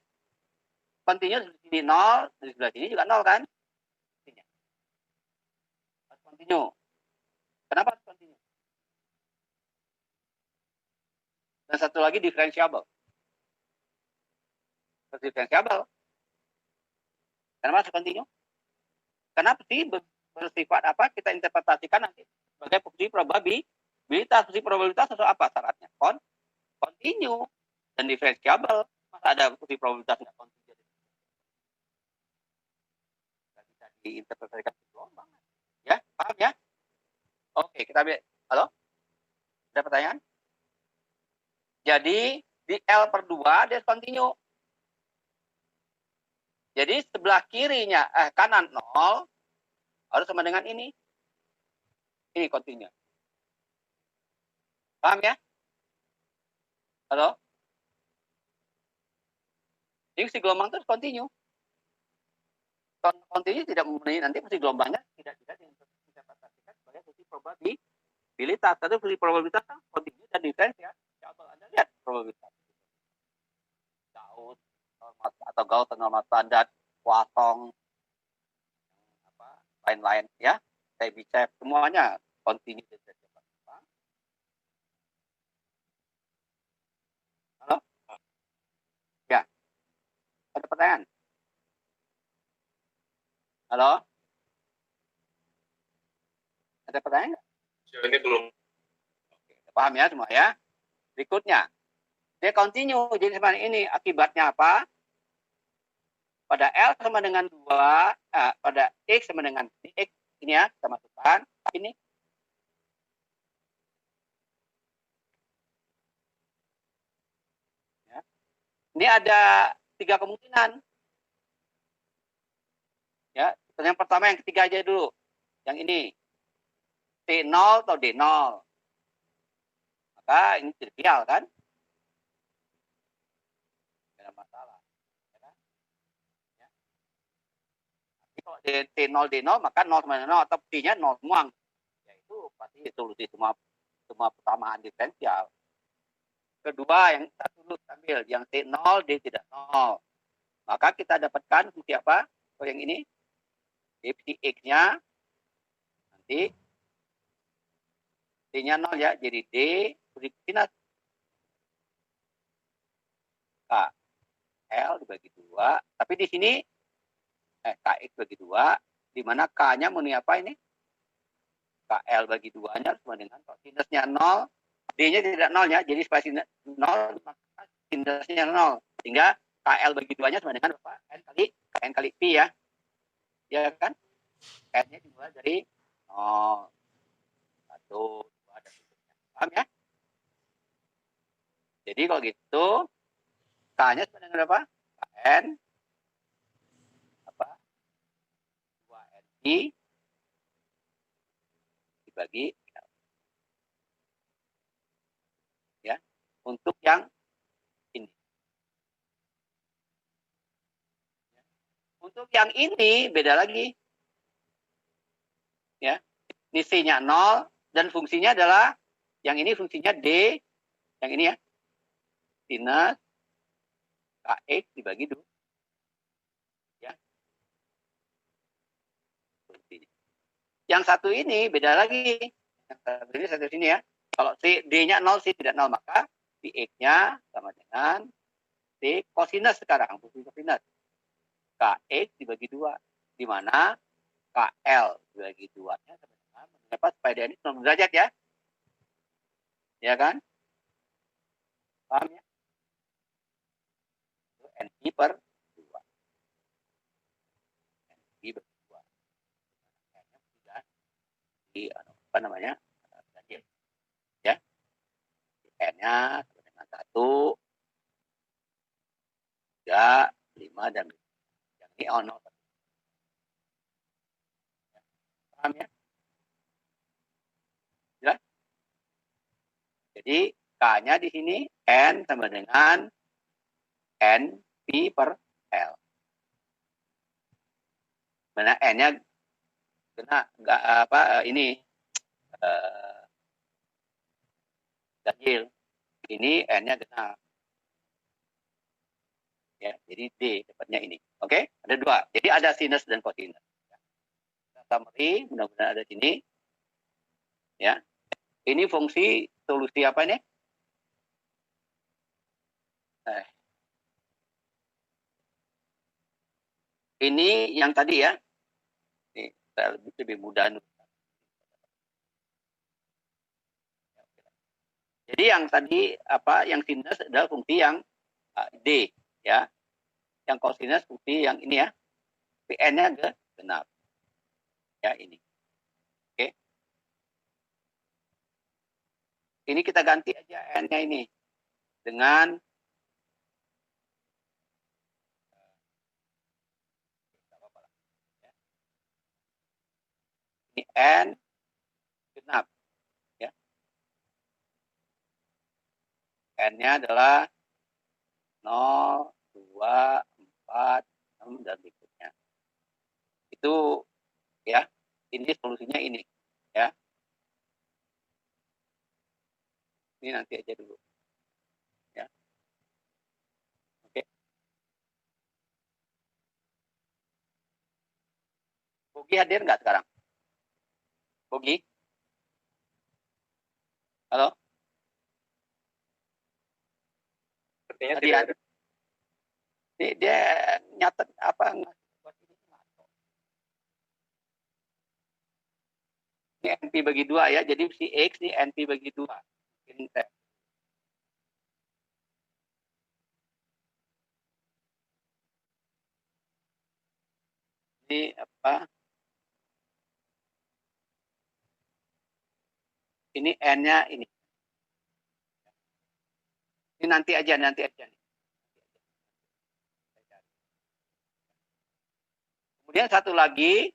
continue di sini 0, di sebelah sini juga 0 kan? Harus continue. Kenapa harus continue? Dan satu lagi differentiable. Differentiable. Kenapa harus continue? Kenapa sih bersifat apa? Kita interpretasikan nanti sebagai fungsi probabilitas. Fungsi probabilitas atau apa syaratnya? Continue dan differentiable. Masa ada fungsi probabilitas nggak continue? Nggak bisa diinterpretasikan gelombang. Ya, paham ya? Oke, kita ambil. Halo? Ada pertanyaan? Jadi di L per 2 dia continue. Jadi sebelah kirinya, kanan 0 harus sama dengan ini. Ini continue. Paham ya? Halo? Jadi si gelombang terus continue. Continue tidak memenuhi nanti fungsi gelombangnya tidak diinterpretasikan sebagai fungsi probabilitas. Tapi fungsi probabilitas kan continue dan differentiable ya. Anda lihat probabilitas. Gauss atau Gauss normal standar, Poisson, lain-lain ya. Chebyshev semuanya continue. Halo? Ya. Ada pertanyaan? Halo? Ada pertanyaan? Ini belum. Oke, paham ya semua ya? Berikutnya, dia continue. Jadi sebenarnya ini akibatnya apa? Pada L sama dengan 2, pada X sama dengan X, ini ya, kita masukkan. Ini. Ya. Ini ada 3 kemungkinan. Ya, yang pertama yang ketiga aja dulu. Yang ini. T0 atau D0. Maka ini trivial kan? Tidak ada masalah. Ya kan? Ya. Tapi kalau T0 D0 maka 0 sama 0 atau T-nya 0 semua. Yaitu pasti solusi semua persamaan diferensial. Kedua yang satu dulu ambil yang T0 D tidak 0. Maka kita dapatkan fungsi apa? Oh yang ini. Fungsi X-nya nanti D-nya 0 ya, jadi D fungsi kosinus K L dibagi 2. Tapi di sini KX bagi 2, di mana K-nya memenuhi apa ini? KL bagi 2-nya sama dengan sinusnya 0, D-nya tidak 0 ya, jadi spasi 0, maka sinusnya 0. Sehingga KL bagi 2-nya sama dengan apa? N kali P ya. Ya kan? N-nya dimulai dari 0, 1, 2, dan seterusnya. Paham ya? Jadi kalau gitu, K-nya sama dengan apa? N apa? 2NI dibagi L. Ya. Untuk yang ini. Untuk yang ini beda lagi. Ya. Ini C-nya 0 dan fungsinya adalah yang ini fungsinya D, yang ini ya. Sinus KX dibagi 2. Ya. Fungsinya. Yang satu ini beda lagi. Yang satu ini satu sini ya. Kalau D-nya 0, C tidak 0, maka si X-nya sama dengan C cosinus sekarang, fungsi cosinus. KX dibagi 2. Di mana KL bagi 2-nya sama dengan apa supaya dia ini 90 derajat ya. Ya kan? Paham ya? Itu NP per 2. NP per 2. N-nya sudah di apa namanya? Ganjil. Ya. N-nya sama dengan 1, 3, 5 dan yang ini ono. Paham ya? Jelas? Jadi K-nya di sini N sama dengan NP per L. Mana N-nya kena nggak apa ini ganjil. Ini N-nya genap. Ya, jadi D dapatnya ini. Oke, ada 2. Jadi ada sinus dan kosinus. Summary, mudah-mudahan ada sini. Ya. Ini fungsi solusi apa ini? Ini yang tadi ya. Ini lebih mudah. Jadi yang tadi apa? Yang sinus adalah fungsi yang D, ya. Yang kosinus fungsi yang ini ya. PN-nya genap. Ya, ini. Oke. Ini kita ganti aja N-nya ini dengan ini N genap. Ya. N-nya adalah 0, 2, 4, 6, dan berikutnya. Itu ya, ini solusinya ini. Ya. Ini nanti aja dulu. Ya. Oke. Bogi hadir nggak sekarang? Bogi? Halo? Sepertinya Dia, tidak ada. dia nyatet apa? Ini NP bagi 2 ya. Jadi si X ini NP bagi 2. Ini apa? Ini N-nya ini. Ini nanti aja. Kemudian satu lagi.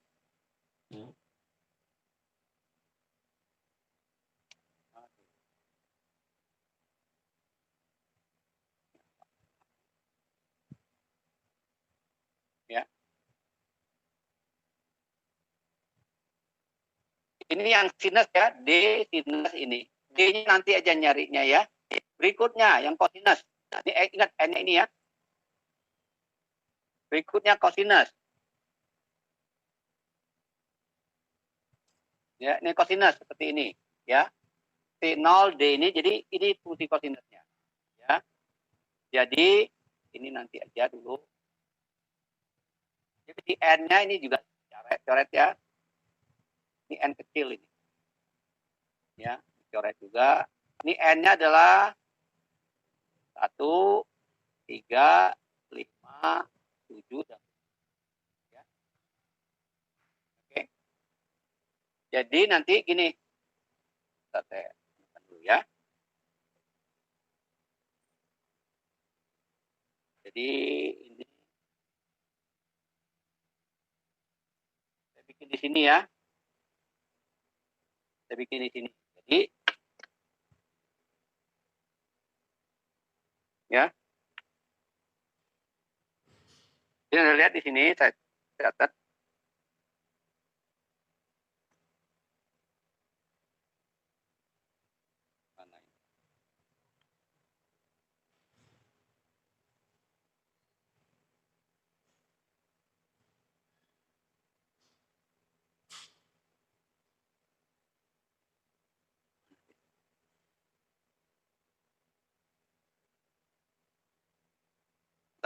Ya. Ini yang sinus ya. D sinus ini. D-nya nanti aja nyarinya ya. Berikutnya yang kosinus. Ini ingat N-nya ini ya. Berikutnya kosinus. Ya, ini kosinus seperti ini, ya. T0 D ini jadi ini fungsi kosinusnya. Ya. Jadi ini nanti aja dulu. Jadi N-nya ini juga coret ya. Ini N kecil ini. Ya, coret juga. Ini N-nya adalah 1, 3, 5, 7 dan ya. Oke. Jadi nanti gini. Saya tekan dulu ya. Jadi ini saya bikin di sini ya. Saya bikin di sini. Jadi ya. Ini Anda lihat di sini saya catat.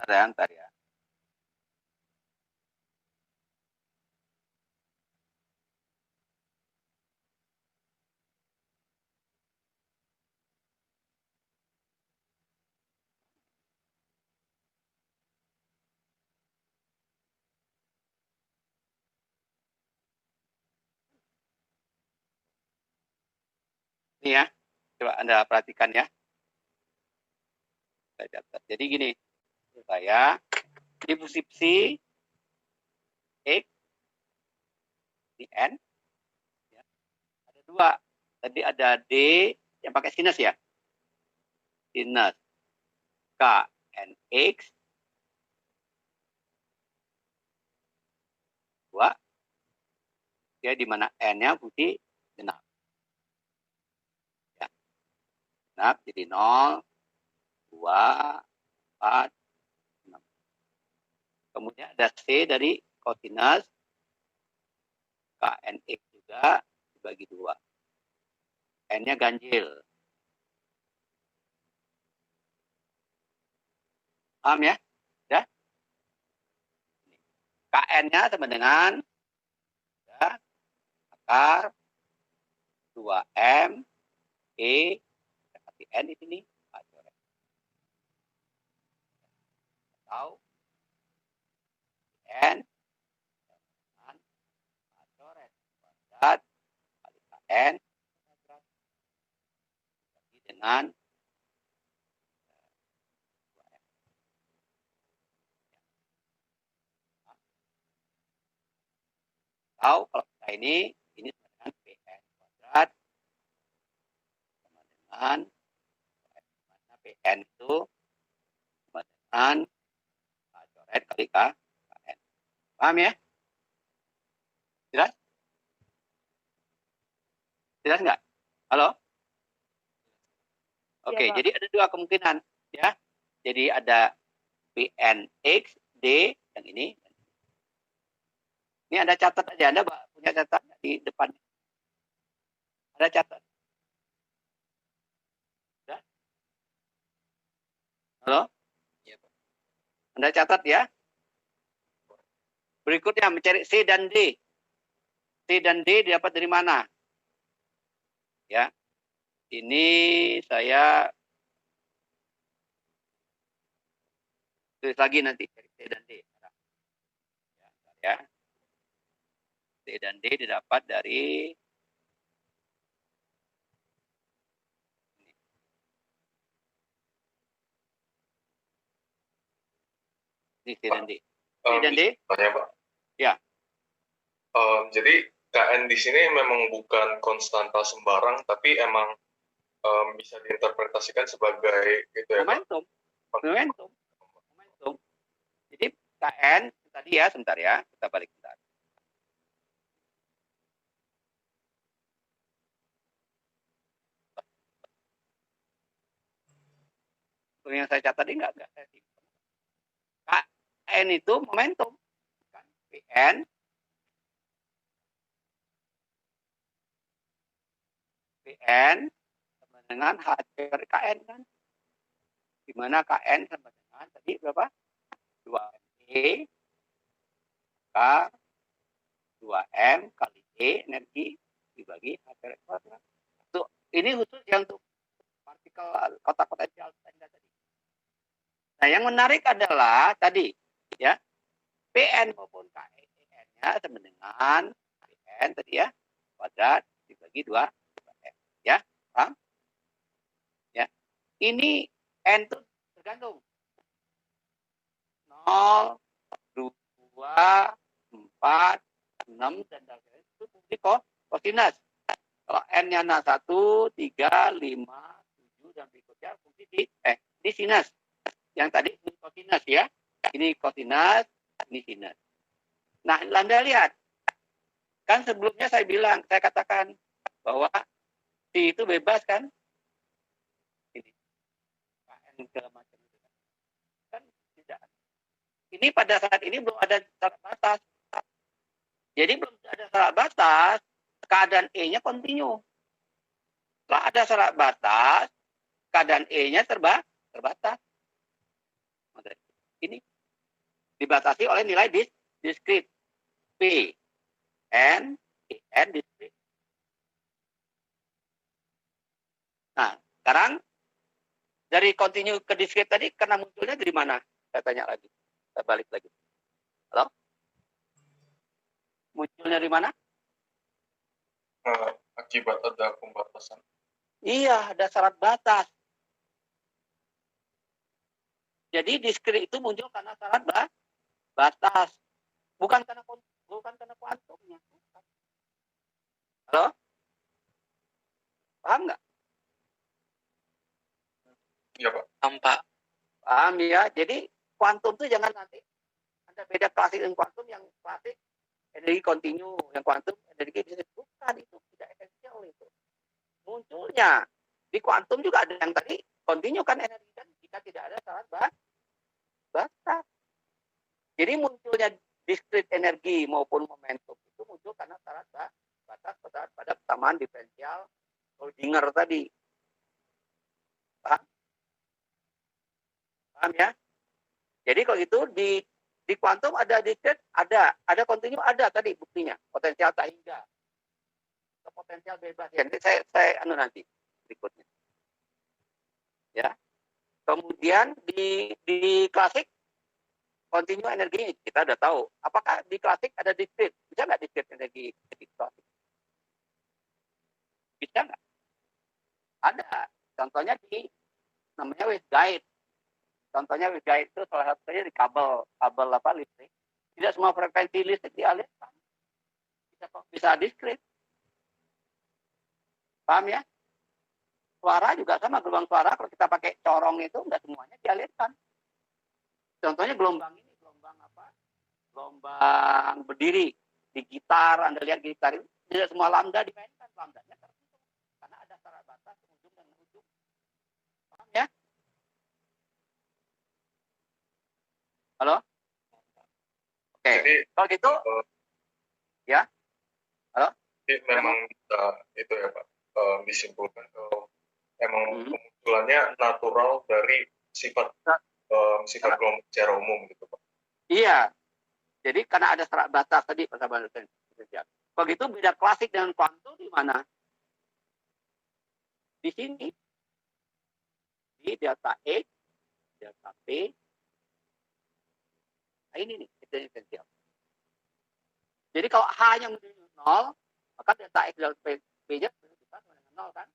Ntar ya. Ini ya, coba Anda perhatikan ya. Saya catat. Jadi gini, supaya di posisi X di N ya, ada dua. Tadi ada D yang pakai sinus ya. Sinus K N X 2 ya, di mana N-nya fungsi genap. Ya. Genap jadi 0, 2, 4, 6. Kemudian ada C dari kosinus KNX juga dibagi 2. N-nya ganjil. Paham ya? Ya? KN-nya sama dengan ya, akar 2M E N di sini atau N dengan coret kuadrat kali KN dengan atau kalau kita ini sama dengan PN kuadrat sama dengan mana PN itu sama dengan coret kali KN. Paham ya? Jelas? Jelas nggak? Halo? Oke, Ya, jadi ada dua kemungkinan ya. Jadi ada PNX D yang ini. Ini Anda catat aja, Anda punya catat di depan. Ada catat. Ya? Halo? Anda catat ya. Berikutnya mencari C dan D. C dan D didapat dari mana? Ya. Ini saya tulis lagi nanti cari C dan D. Ya. C dan D didapat dari ini C dan D. C dan D? Tanya Pak. Ya. Jadi KN di sini memang bukan konstanta sembarang, tapi emang bisa diinterpretasikan sebagai gitu ya momentum. Pak? Momentum. Jadi KN tadi ya, sebentar ya, kita balik sebentar. Yang saya catat ini enggak saya simpan. KN itu momentum. PN sama dengan H per KN kan. Di mana KN sama dengan tadi berapa? 2E K 2M kali E energi dibagi H per kuadrat. Tuh, ini khusus yang untuk partikel kotak potensial tadi. Nah, yang menarik adalah tadi ya, PN maupun KN-nya sama dengan PN tadi ya, kuadrat dibagi 2 M. Ya, paham? Ya. Ini N itu tergantung 0, 2, 4, 6 dan sebagainya itu fungsi kosinus. Kalau N-nya 1, 3, 5, 7 dan berikutnya fungsi di sinus. Yang tadi ini kosinus ya. Ini kosinus, ini sinus. Nah, Anda lihat. Kan sebelumnya saya katakan bahwa C itu bebas kan? Ini. KN segala macam itu kan tidak. Ini pada saat ini belum ada syarat batas. Jadi belum ada syarat batas, keadaan E-nya kontinu. Setelah ada syarat batas, keadaan E-nya terbatas. Ini dibatasi oleh nilai diskrit. P, N, E, N diskrit. Nah, sekarang dari kontinu ke diskrit tadi karena munculnya dari mana? Saya tanya lagi. Saya balik lagi. Halo? Munculnya dari mana? Akibat ada pembatasan. Iya, ada syarat batas. Jadi diskrit itu muncul karena syarat batas, bukan karena kuantumnya. Halo? Paham nggak? Iya, Pak. Tampak. Paham ya? Jadi kuantum itu jangan nanti ada beda klasik dan kuantum. Yang klasik energi kontinu, yang kuantum energi diskrit. Bukan, itu tidak esensial itu. Munculnya di kuantum juga ada yang tadi kontinu kan energi kan jika tidak ada syarat batas. Jadi munculnya diskrit energi maupun momentum itu muncul karena syarat batas pada persamaan diferensial Schrödinger tadi. Paham? Paham ya? Jadi kalau itu di kuantum ada diskrit, ada kontinu, ada tadi buktinya, potensial tak hingga, potensial bebas. Ya, nanti saya nanti berikutnya. Ya. Kemudian di klasik kontinu energi kita udah tahu. Apakah di klasik ada diskrit? Bisa nggak diskrit energi di klasik? Bisa nggak? Ada. Contohnya di namanya waveguide. Contohnya waveguide itu salah satunya di kabel apa listrik. Tidak semua frekuensi listrik dialirkan. Bisa diskrit. Paham ya? Suara juga sama, gelombang suara kalau kita pakai corong itu nggak semuanya dialirkan. Contohnya gelombang ini, gelombang apa? Gelombang berdiri di gitar. Anda lihat gitar itu tidak semua lambda dimainkan, lambdanya tertentu karena ada syarat batas ujung dan ujung. Paham ya? Halo? Oke. Jadi kalau gitu ya. Halo? Jadi memang bisa itu ya Pak, disimpulkan kalau emang kemunculannya natural dari sifat gelombang secara umum gitu Pak. Iya. Jadi karena ada syarat batas tadi persamaan diferensial. Begitu beda klasik dengan kuantum di mana? Di sini. Di delta X, delta P. Nah, ini nih diferensial. Jadi kalau H-nya menjadi 0, maka delta X delta P-nya bisa sama dengan 0 kan?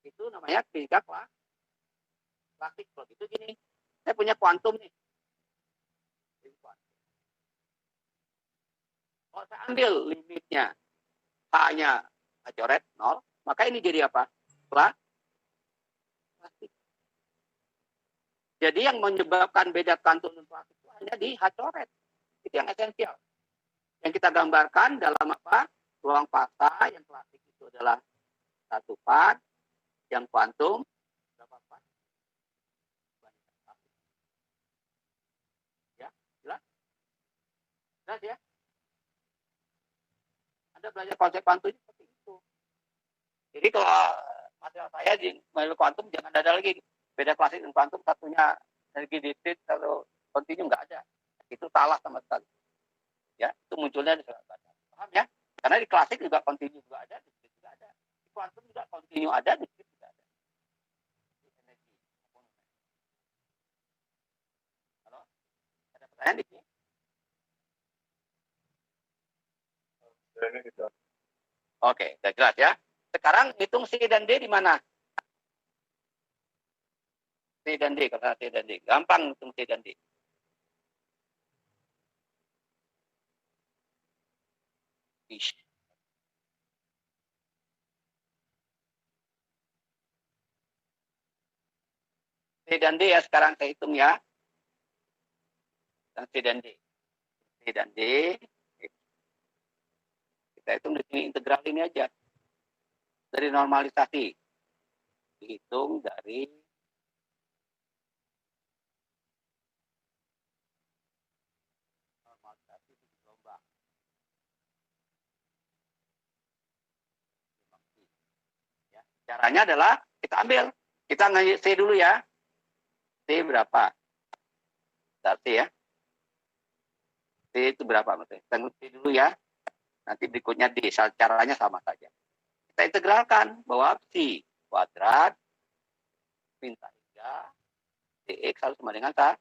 Itu namanya fisika klasik. Kalau gitu gini, saya punya kuantum nih. Kalau saya ambil limitnya H-nya coret 0, maka ini jadi apa? Klasik. Jadi yang menyebabkan beda kuantum dan klasik itu hanya di H coret. Itu yang esensial. Yang kita gambarkan dalam apa? Ruang fasa yang klasik itu adalah 1 part, yang kuantum berapa part? Ya, jelas? Jelas ya? Anda belajar konsep kuantum seperti itu. Jadi kalau material saya di model kuantum jangan ada lagi beda klasik dan kuantum, satunya energi diskrit atau kontinu, nggak ada. Itu salah sama sekali. Ya, itu munculnya di syarat batas. Paham ya? Karena di klasik juga kontinu juga ada, diskrit juga ada. Di kuantum juga kontinu ada, diskrit juga ada. Energi. Halo? Ada pertanyaan di sini? Oke, sudah jelas ya. Sekarang hitung C dan D di mana? C dan D, kata C dan D. Gampang hitung C dan D. Ish. C dan D ya sekarang saya hitung ya. Dan C dan D. C dan D. Kita hitung di sini integral ini aja. Dari normalisasi. Dihitung dari normalisasi gelombang. Ya. Caranya adalah kita ambil. Kita ngambil C dulu ya. C berapa? C ya. C itu berapa? Kita ngambil C dulu ya. Nanti berikutnya D. Caranya sama saja. Kita integralkan bahwa C kuadrat min 3 dx harus sama dengan 1.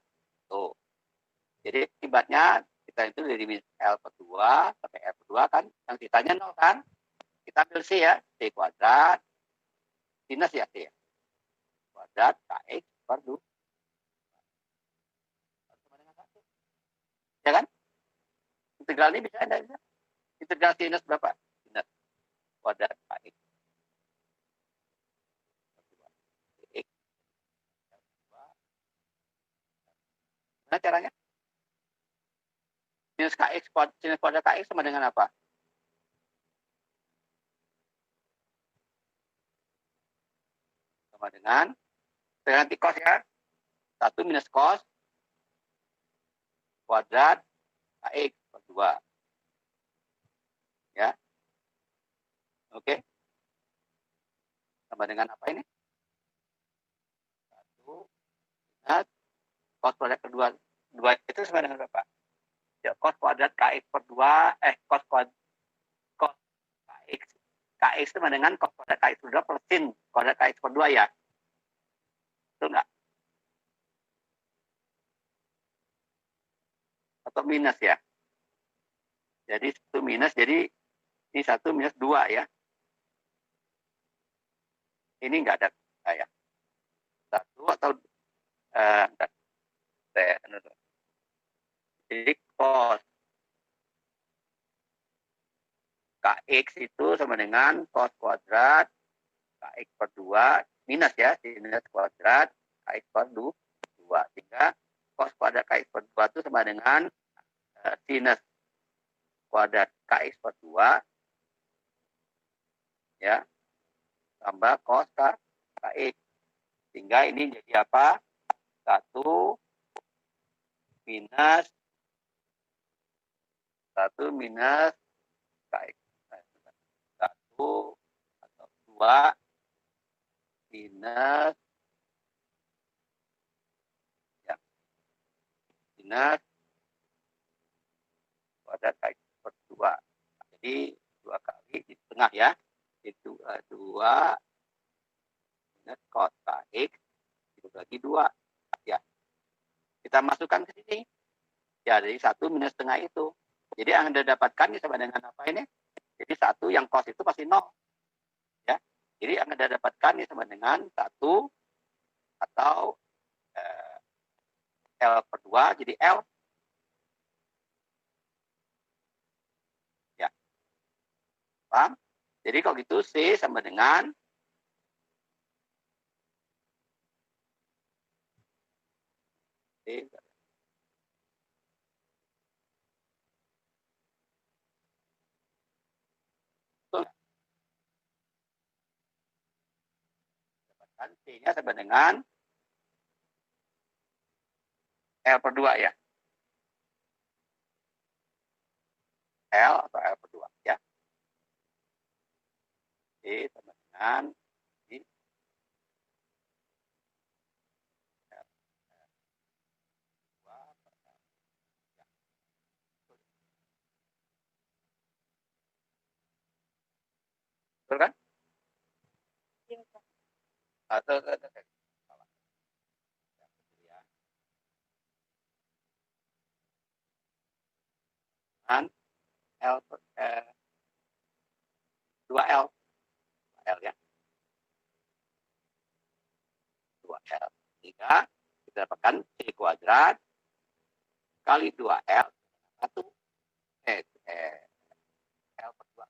Jadi akibatnya kita itu dari L per 2 sampai R per 2 kan. Yang sisanya 0 kan. Kita ambil C ya. C kuadrat Sinus ya, T ya. Kuadrat KX per 2. Sama dengan 1. Ya kan? Integral ini bisa ada. Integral sinus berapa? Sinus kuadrat KX. Gimana caranya? Sinus kuadrat KX sama dengan apa? Sama dengan nanti cos ya. 1 minus cos kuadrat KX per 2. Ya. Oke. Sama dengan apa ini? 1 minus cos kuadrat kedua. 2 itu sama dengan berapa? Ya, cos kuadrat KX per 2, cos KX. KX sama dengan cos kuadrat KX per 2 per sin kuadrat KX per 2 ya. Itu enggak? Atau minus ya. Jadi 1 minus, jadi ini 1 minus 2 ya. Ini enggak ada ya. 1 atau enggak. Jadi cos KX itu sama dengan cos kuadrat KX per 2 minus ya, sinus kuadrat KX per 2. Sehingga cos kuadrat KX per 2 itu sama dengan sinus kuadrat KX per 2 ya, tambah cos KX. Sehingga ini jadi apa? 1 minus KX. 1 atau 2 minus ya, minus kuadrat KX per 2. Jadi 2 kali di tengah ya. Itu 2 minus cos KX dibagi 2. Ya. Kita masukkan ke sini. Ya, jadi 1 minus setengah itu. Jadi yang Anda dapatkan ini sama dengan apa ini? Jadi 1 yang cos itu pasti 0. Ya. Jadi yang Anda dapatkan ini sama dengan 1 atau L per 2 jadi L. Ya. Paham? Jadi kalau gitu C sama dengan C. Dapatkan C-nya sama dengan L per 2 ya. L atau L per 2 ya. C sama dengan ini. Betul kan? Atau kan L per 2L. L ya. 2L. Sehingga kita dapatkan C kuadrat kali 2L 1 L per 2.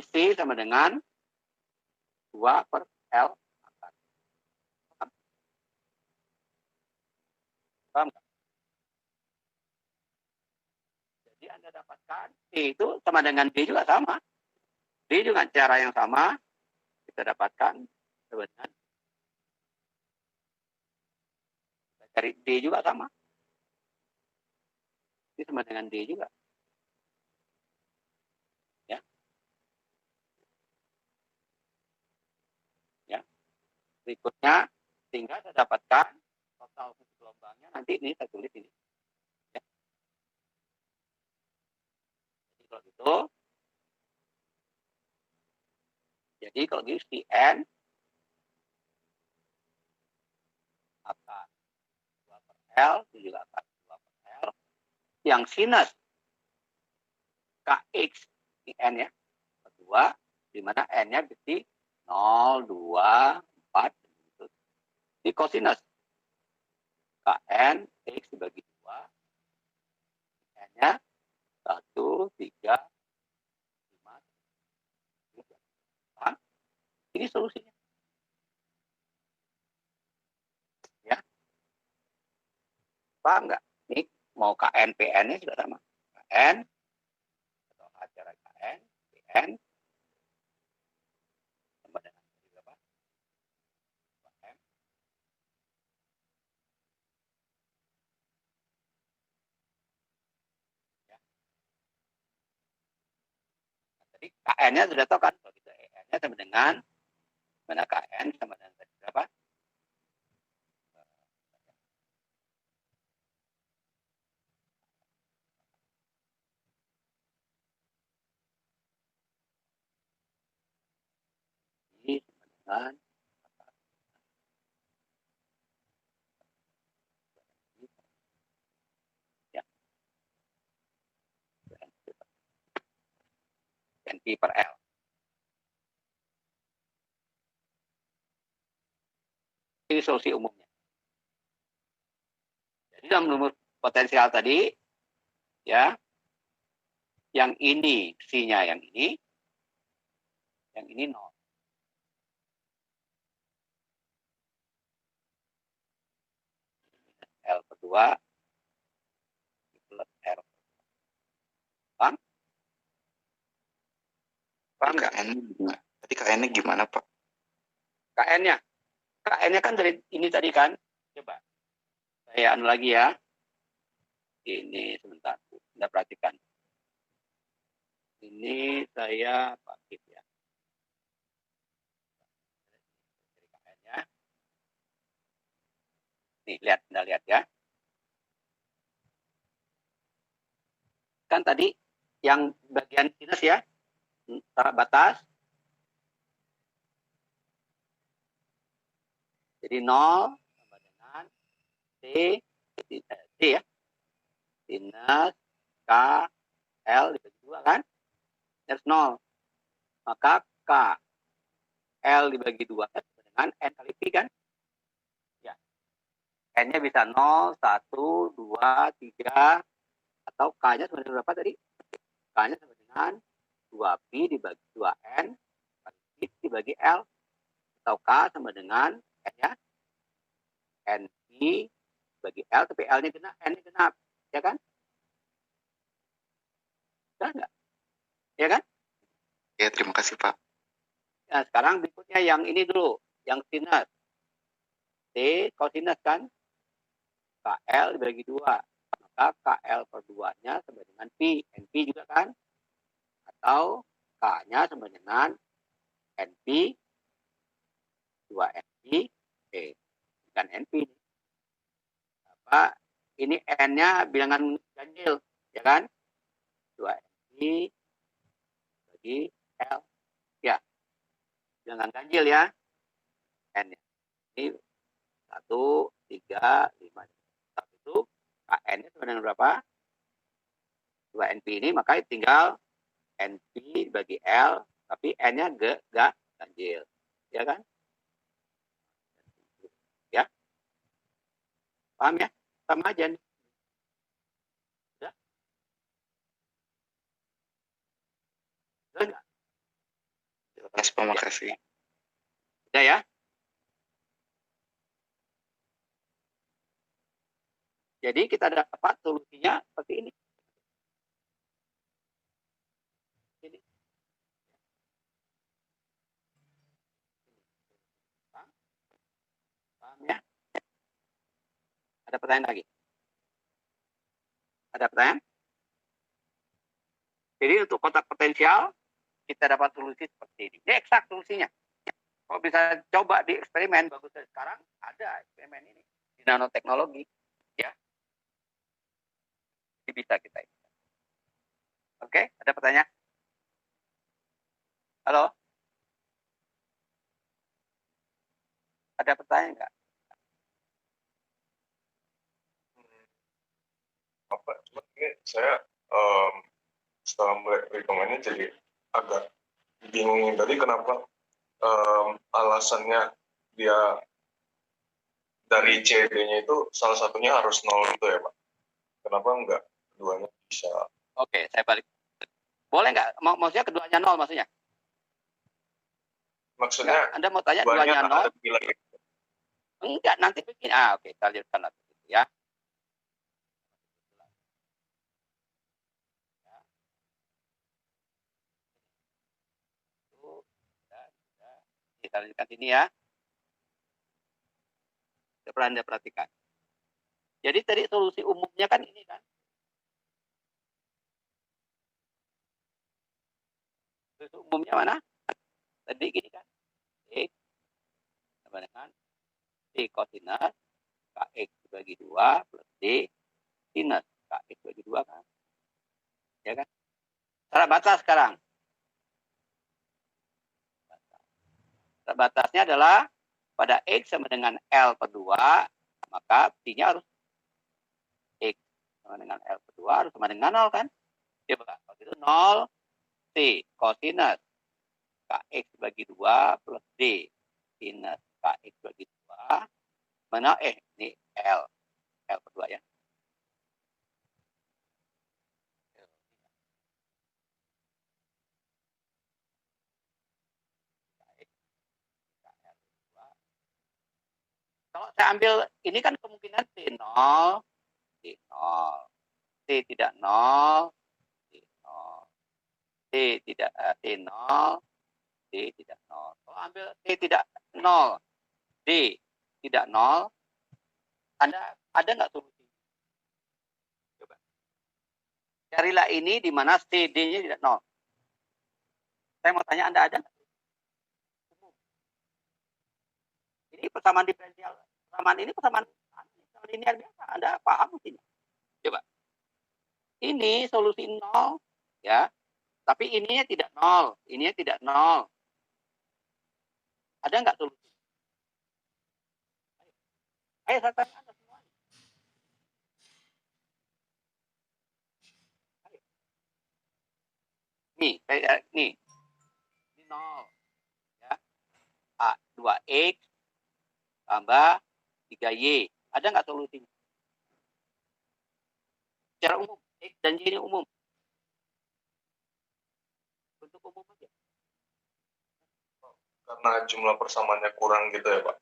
Jadi C sama dengan 2 per L. Paham nggak? Jadi Anda dapatkan C itu sama dengan D juga sama. D dengan cara yang sama kita dapatkan sebenarnya. Cari D juga sama. Ini sama dengan D juga. Ya. Ya. Berikutnya, sehingga saya dapatkan total fungsi gelombangnya. Nanti ini saya tulis ini. Ya. Jadi kalau gitu si N akan 2 per L, itu juga K2 per L. Yang sinus Kx, ini N ya, per 2, di mana N-nya berarti 0, 2, 4, gitu. Ini kosinus Kn, X dibagi 2, N-nya 1, 3, 5, 3. Ini solusinya. Ya, paham nggak? Ini mau KN, PN-nya juga sama. KN, atau acara KN, PN, sama dengan berapa? M. Ya. Jadi KN-nya sudah tahu kan? Kalau gitu EN-nya sama dengan mana KN sama dengan berapa? Ini sama dengan ya, NP per L. Ini solusi umumnya. Jadi dalam rumus potensial tadi, ya, yang ini C-nya yang ini 0. L per 2 plus R. Paham? Paham nggak? Tadi KN-nya gimana, Pak? KN-nya kan dari ini tadi kan. Coba saya anu lagi ya. Ini sebentar, Anda perhatikan. Ini saya pakai ya. KN-nya. Nih, Anda lihat ya. Kan tadi yang bagian sinus ya, taraf batas. Jadi 0 sama dengan T ya. Sinus K L dibagi 2 kan? Harus 0. Maka K L dibagi 2 sama dengan N kali Pi kan? Ya. N-nya bisa 0, 1, 2, 3, atau K-nya sama dengan berapa tadi? K-nya sama dengan 2Pi dibagi 2N kali Pi dibagi L. Atau K sama dengan N-nya NP bagi L, tapi L-nya genap, N-nya genap. Ya kan? Benar nggak? Ya kan? Ya, terima kasih, Pak. Nah, sekarang berikutnya yang ini dulu, yang sinus. T kosinus kan? KL dibagi 2. Maka KL per 2-nya sama dengan Pi. NP juga kan? Atau K-nya sama dengan NP 2NP. Bukan NP. Apa? Ini N-nya bilangan ganjil. Ya kan? 2NP bagi L. Ya. Bilangan ganjil ya. N-nya. Ini 1, 3, 5. Tapi itu KN-nya sama dengan berapa? 2NP ini, maka tinggal NP bagi L, tapi N-nya gak ganjil. Ya kan? Ya? Paham ya? Sama aja nih. Udah? Udah nggak? Terima kasih. Udah ya? Jadi kita dapat solusinya seperti ini. Ini. Paham ya? Ada pertanyaan lagi? Ada pertanyaan? Jadi untuk kotak potensial, kita dapat solusi seperti ini. Ini eksak solusinya. Kalau bisa coba di eksperimen, bagus dari sekarang, ada eksperimen ini. Di nanoteknologi. Ya. Ini bisa kita. Oke, ada pertanyaan? Halo? Ada pertanyaan nggak? saya setelah melihat perhitungannya jadi agak bingung tadi kenapa alasannya dia dari CD-nya itu salah satunya harus 0 itu ya Pak? Kenapa enggak keduanya bisa? Oke, saya balik. Boleh nggak? Maksudnya keduanya 0 maksudnya? Maksudnya Nggak, Anda mau tanya keduanya 0? Enggak, nanti bikin. Oke, kita lihatkan lagi ya. Kita lanjutkan sini ya. Coba Anda perhatikan. Jadi tadi solusi umumnya kan ini kan. Solusi umumnya mana? Tadi gini kan. X sama dengan D kosinus KX dibagi 2 plus D sinus KX bagi 2 kan. Ya kan? Cara batas sekarang. Cara batasnya adalah pada X sama dengan L per 2, maka T-nya harus X sama dengan L per 2 harus sama dengan 0 kan? Coba, kalau itu 0 T kosinus KX bagi 2 plus D sinus KX bagi 2 mana ini L per 2 ya. Kalau saya ambil ini kan kemungkinan T0 T tidak 0 T0 T tidak T0 D tidak 0. Kalau ambil T tidak 0 D tidak 0, Anda ada nggak solusi? Coba. Carilah ini di mana CD-nya tidak 0. Saya mau tanya Anda ada nggak? Ini persamaan diferensial. Persamaan ini persamaan linear biasa. Anda paham mungkin? Coba. Ini solusi 0 ya. Tapi ininya tidak 0. Ininya tidak 0. Ada nggak solusi? Ayo saya tanya Anda semua. Ayo. Nih, nih. Ini 0. Ya. A, 2X tambah 3Y. Ada nggak solusinya? Secara umum, X dan Y ini umum. Untuk umum aja. Karena jumlah persamaannya kurang gitu ya Pak?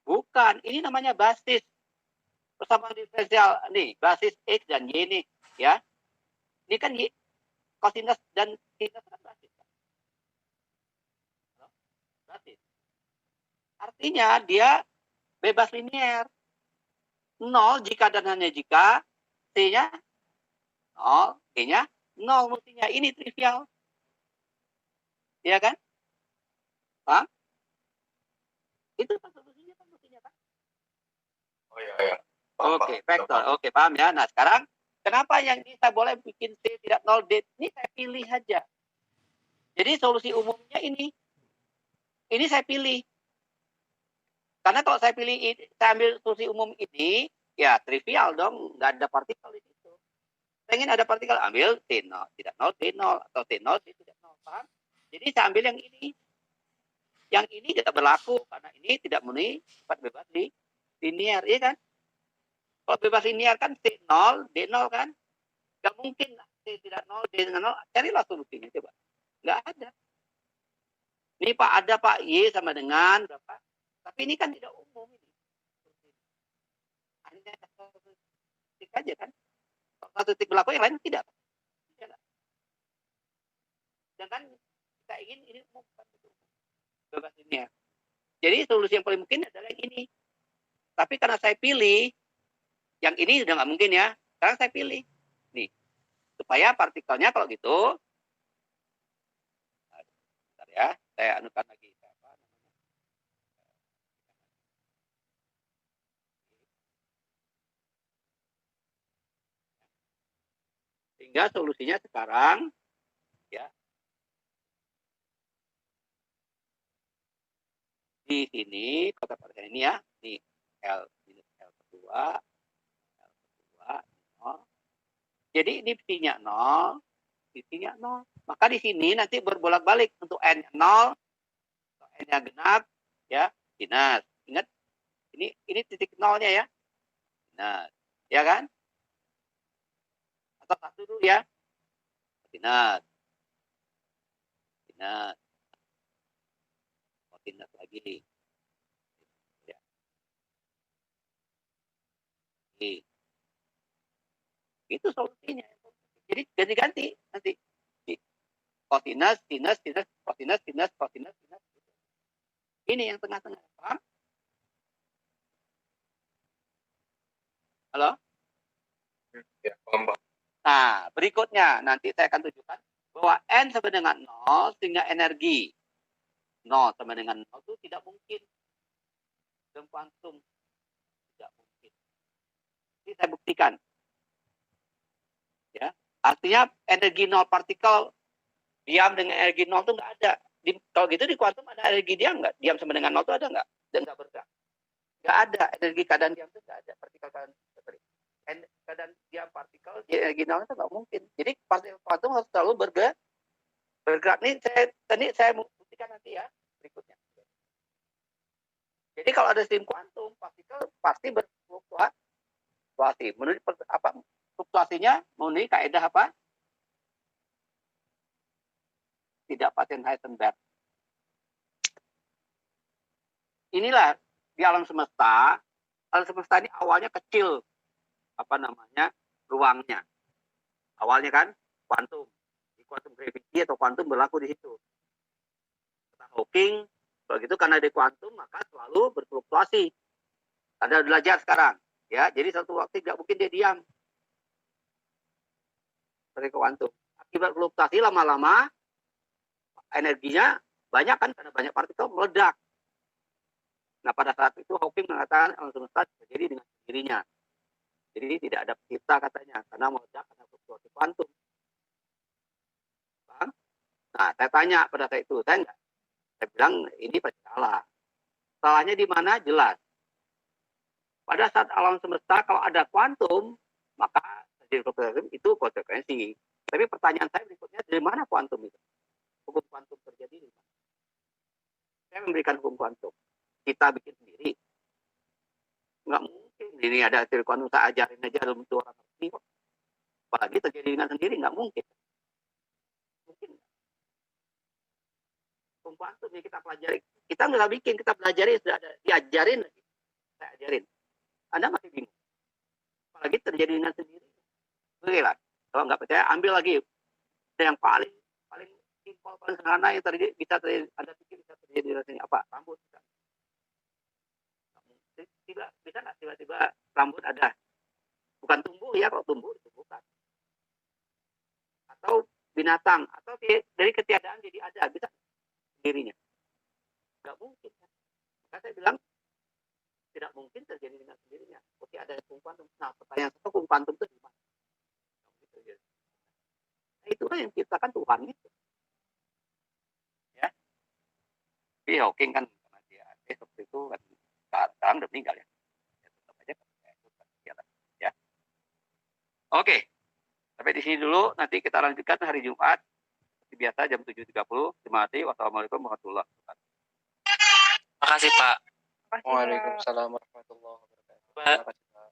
Bukan, ini namanya basis. Persamaan diferensial. Nih, basis X dan Y nih. Ya. Ini kan Y, kosinus dan sinus kan basis. Basis. Artinya dia bebas linear. 0 jika dan hanya jika T-nya 0, T-nya 0 mestinya. Ini trivial. Iya kan? Paham? Itu kan solusinya kan mestinya kan? Oh iya. Paham, Oke, vektor. Oke, paham ya. Nah, sekarang kenapa yang ini saya boleh bikin T tidak 0 D? Ini saya pilih saja. Jadi solusi umumnya ini. Ini saya pilih. Karena kalau saya pilih, saya ambil solusi umum ini, ya trivial dong, nggak ada partikel di situ. Saya ingin ada partikel, ambil T0, tidak 0, T0, atau T0, T tidak 0, paham? Jadi saya ambil yang ini. Yang ini tidak berlaku, karena ini tidak memenuhi sifat bebas di linear, iya kan? Kalau bebas linear kan T0, D0 kan? Nggak mungkin T tidak 0, D dengan 0, carilah solusinya, coba. Nggak ada. Ini Pak, ada Pak, Y sama dengan berapa? Tapi ini kan tidak umum. Ini. Hanya satu titik aja kan. Kalau satu titik berlaku, yang lain tidak. Sedangkan kita ingin ini umum. Bebas linear. Jadi solusi yang paling mungkin adalah yang ini. Tapi karena saya pilih, yang ini sudah nggak mungkin ya. Sekarang saya pilih. Nih. Supaya partikelnya kalau gitu, bentar ya, saya anukan lagi. Sehingga solusinya sekarang ya di sini kotak partikel ini ya, di L minus L per 2, L per 2, 0, Jadi ini P-nya 0, P-nya 0. Maka di sini nanti berbolak-balik untuk N-nya 0, N-nya genap, ya, minus. Ingat, ini titik nolnya ya. Minus. Ya kan? Atau 1 dulu ya. Minus. Minus. Minus lagi. Ya. Oke. Itu solusinya. Jadi ganti-ganti nanti. Kosinus, sinus, sinus, kosinus, sinus, kosinus, sinus. Ini yang tengah-tengah. Paham? Halo? Ya, paham, Pak. Nah, berikutnya nanti saya akan tunjukkan bahwa N sama dengan 0 sehingga energi 0 sama dengan 0 itu tidak mungkin. Dalam kuantum tidak mungkin. Ini saya buktikan. Ya, artinya energi 0 partikel diam dengan energi 0 itu nggak ada. Kalau gitu di kuantum ada energi diam nggak? Diam sama dengan 0 itu ada nggak? Dan nggak bergerak. Nggak ada. Energi keadaan diam itu nggak ada. Partikel keadaan diam partikel, energi 0 itu nggak mungkin. Jadi partikel kuantum harus selalu bergerak. Ini saya buktikan nanti ya berikutnya. Jadi kalau ada stream kuantum, partikel pasti berfluktuasi. Menurut apa? Fluktuasinya menurut kaidah apa? Tidak paten Heisenberg. Inilah di alam semesta. Alam semesta ini awalnya kecil, ruangnya. Awalnya kan kuantum, di kuantum gravity atau kuantum berlaku di situ. Kata Hawking, kalau gitu karena di kuantum maka selalu berfluktuasi. Anda belajar sekarang, ya. Jadi satu waktu tidak mungkin dia diam. Seperti kuantum. Akibat fluktuasi lama-lama energinya banyak kan karena banyak partikel meledak. Nah pada saat itu Hawking mengatakan alam semesta terjadi dengan sendirinya. Jadi tidak ada pencipta katanya karena meledak karena fluktuasi kuantum. Paham? Nah saya tanya pada saat itu, saya bilang ini pasti salah. Salahnya di mana? Jelas. Pada saat alam semesta kalau ada kuantum maka terjadi fluktuasi itu konsekuensi. Tapi pertanyaan saya berikutnya, dari mana kuantum itu? Hukum kuantum terjadi di mana? Saya memberikan hukum kuantum. Kita bikin sendiri. Nggak mungkin. Ini ada teori kuantum, saya ajarin aja dalam 2 orang ini kok. Apalagi terjadi dengan sendiri, nggak mungkin. Mungkin nggak. Hukum kuantum yang kita pelajari. Kita nggak bikin, kita pelajari, sudah ada. Diajarin lagi. Saya ajarin. Anda masih bingung. Apalagi terjadi dengan sendiri. Oke lah. Kalau nggak percaya, ambil lagi. Yang paling simpel, paling sederhana yang terjadi, bisa terjadi, Anda pikir bisa terjadi dengan sendiri. Apa? Rambut. Bisa nggak tiba-tiba rambut ada? Bukan tumbuh ya, kalau tumbuh ditumbuhkan. Atau binatang, atau dari ketiadaan jadi ada, bisa sendirinya. Nggak mungkin. Maka saya bilang tidak mungkin terjadi dengan sendirinya. Mesti ada hukum kuantum. Nah, pertanyaan satu, hukum kuantum itu di mana? Nah, itulah yang diciptakan Tuhan itu. Ya. Tapi Hawking kan karena dia seperti itu kan sekarang udah meninggal ya. Tetap aja ya. Oke. Sampai di sini dulu, nanti kita lanjutkan hari Jumat. Seperti biasa jam 7.30. Terima kasih. Wassalamualaikum warahmatullahi wabarakatuh. Terima kasih, Pak. Waalaikumsalam warahmatullahi wabarakatuh. Pak. Terima kasih, Pak.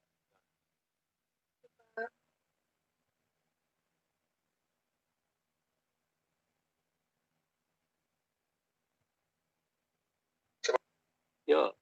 Yuk.